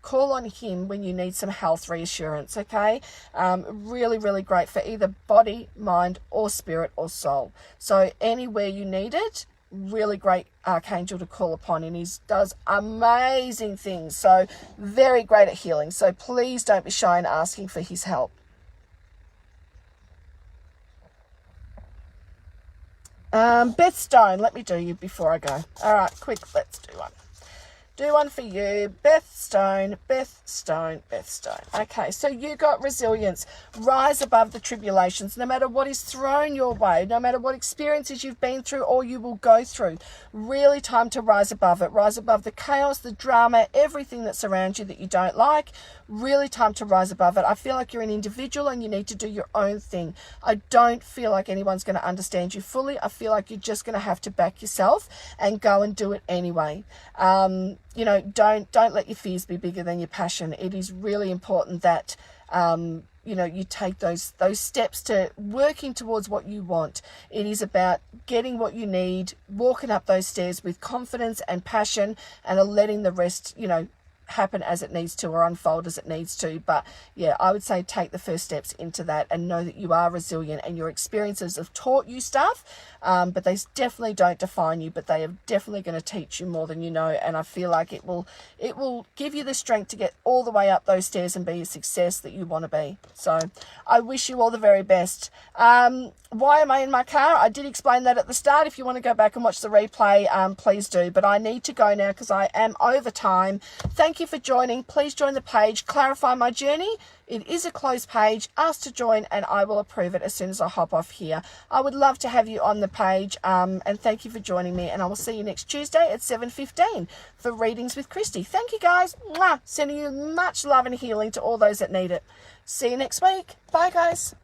call on him when you need some health reassurance, okay? Really, really great for either body, mind, or spirit, or soul. So anywhere you need it, really great archangel to call upon, and he does amazing things. So very great at healing. So please don't be shy in asking for his help. Beth Stone, let me do you before I go. All right, quick, let's do one. Do one for you, Beth Stone, Beth Stone, Beth Stone. Okay, so you got resilience. Rise above the tribulations, no matter what is thrown your way, no matter what experiences you've been through or you will go through. Really time to rise above it. Rise above the chaos, the drama, everything that's around you that you don't like. Really time to rise above it. I feel like you're an individual and you need to do your own thing. I don't feel like anyone's going to understand you fully. I feel like you're just going to have to back yourself and go and do it anyway. You know, don't let your fears be bigger than your passion. It is really important that you know, you take those steps to working towards what you want. It is about getting what you need, walking up those stairs with confidence and passion, and letting the rest, you know, happen as it needs to or unfold as it needs to. But yeah, I would say take the first steps into that and know that you are resilient, and your experiences have taught you stuff, but they definitely don't define you, but they are definitely going to teach you more than you know. And I feel like it will give you the strength to get all the way up those stairs and be a success that you want to be. So I wish you all the very best. Why am I in my car? I did explain that at the start. If you want to go back and watch the replay, please do. But I need to go now because I am over time. Thank you for joining. Please join the page. Clarify my journey. It is a closed page. Ask to join and I will approve it as soon as I hop off here. I would love to have you on the page, and thank you for joining me, and I will see you next Tuesday at 7:15 for readings with Christy. Thank you guys. Mwah. Sending you much love and healing to all those that need it. See you next week. Bye guys.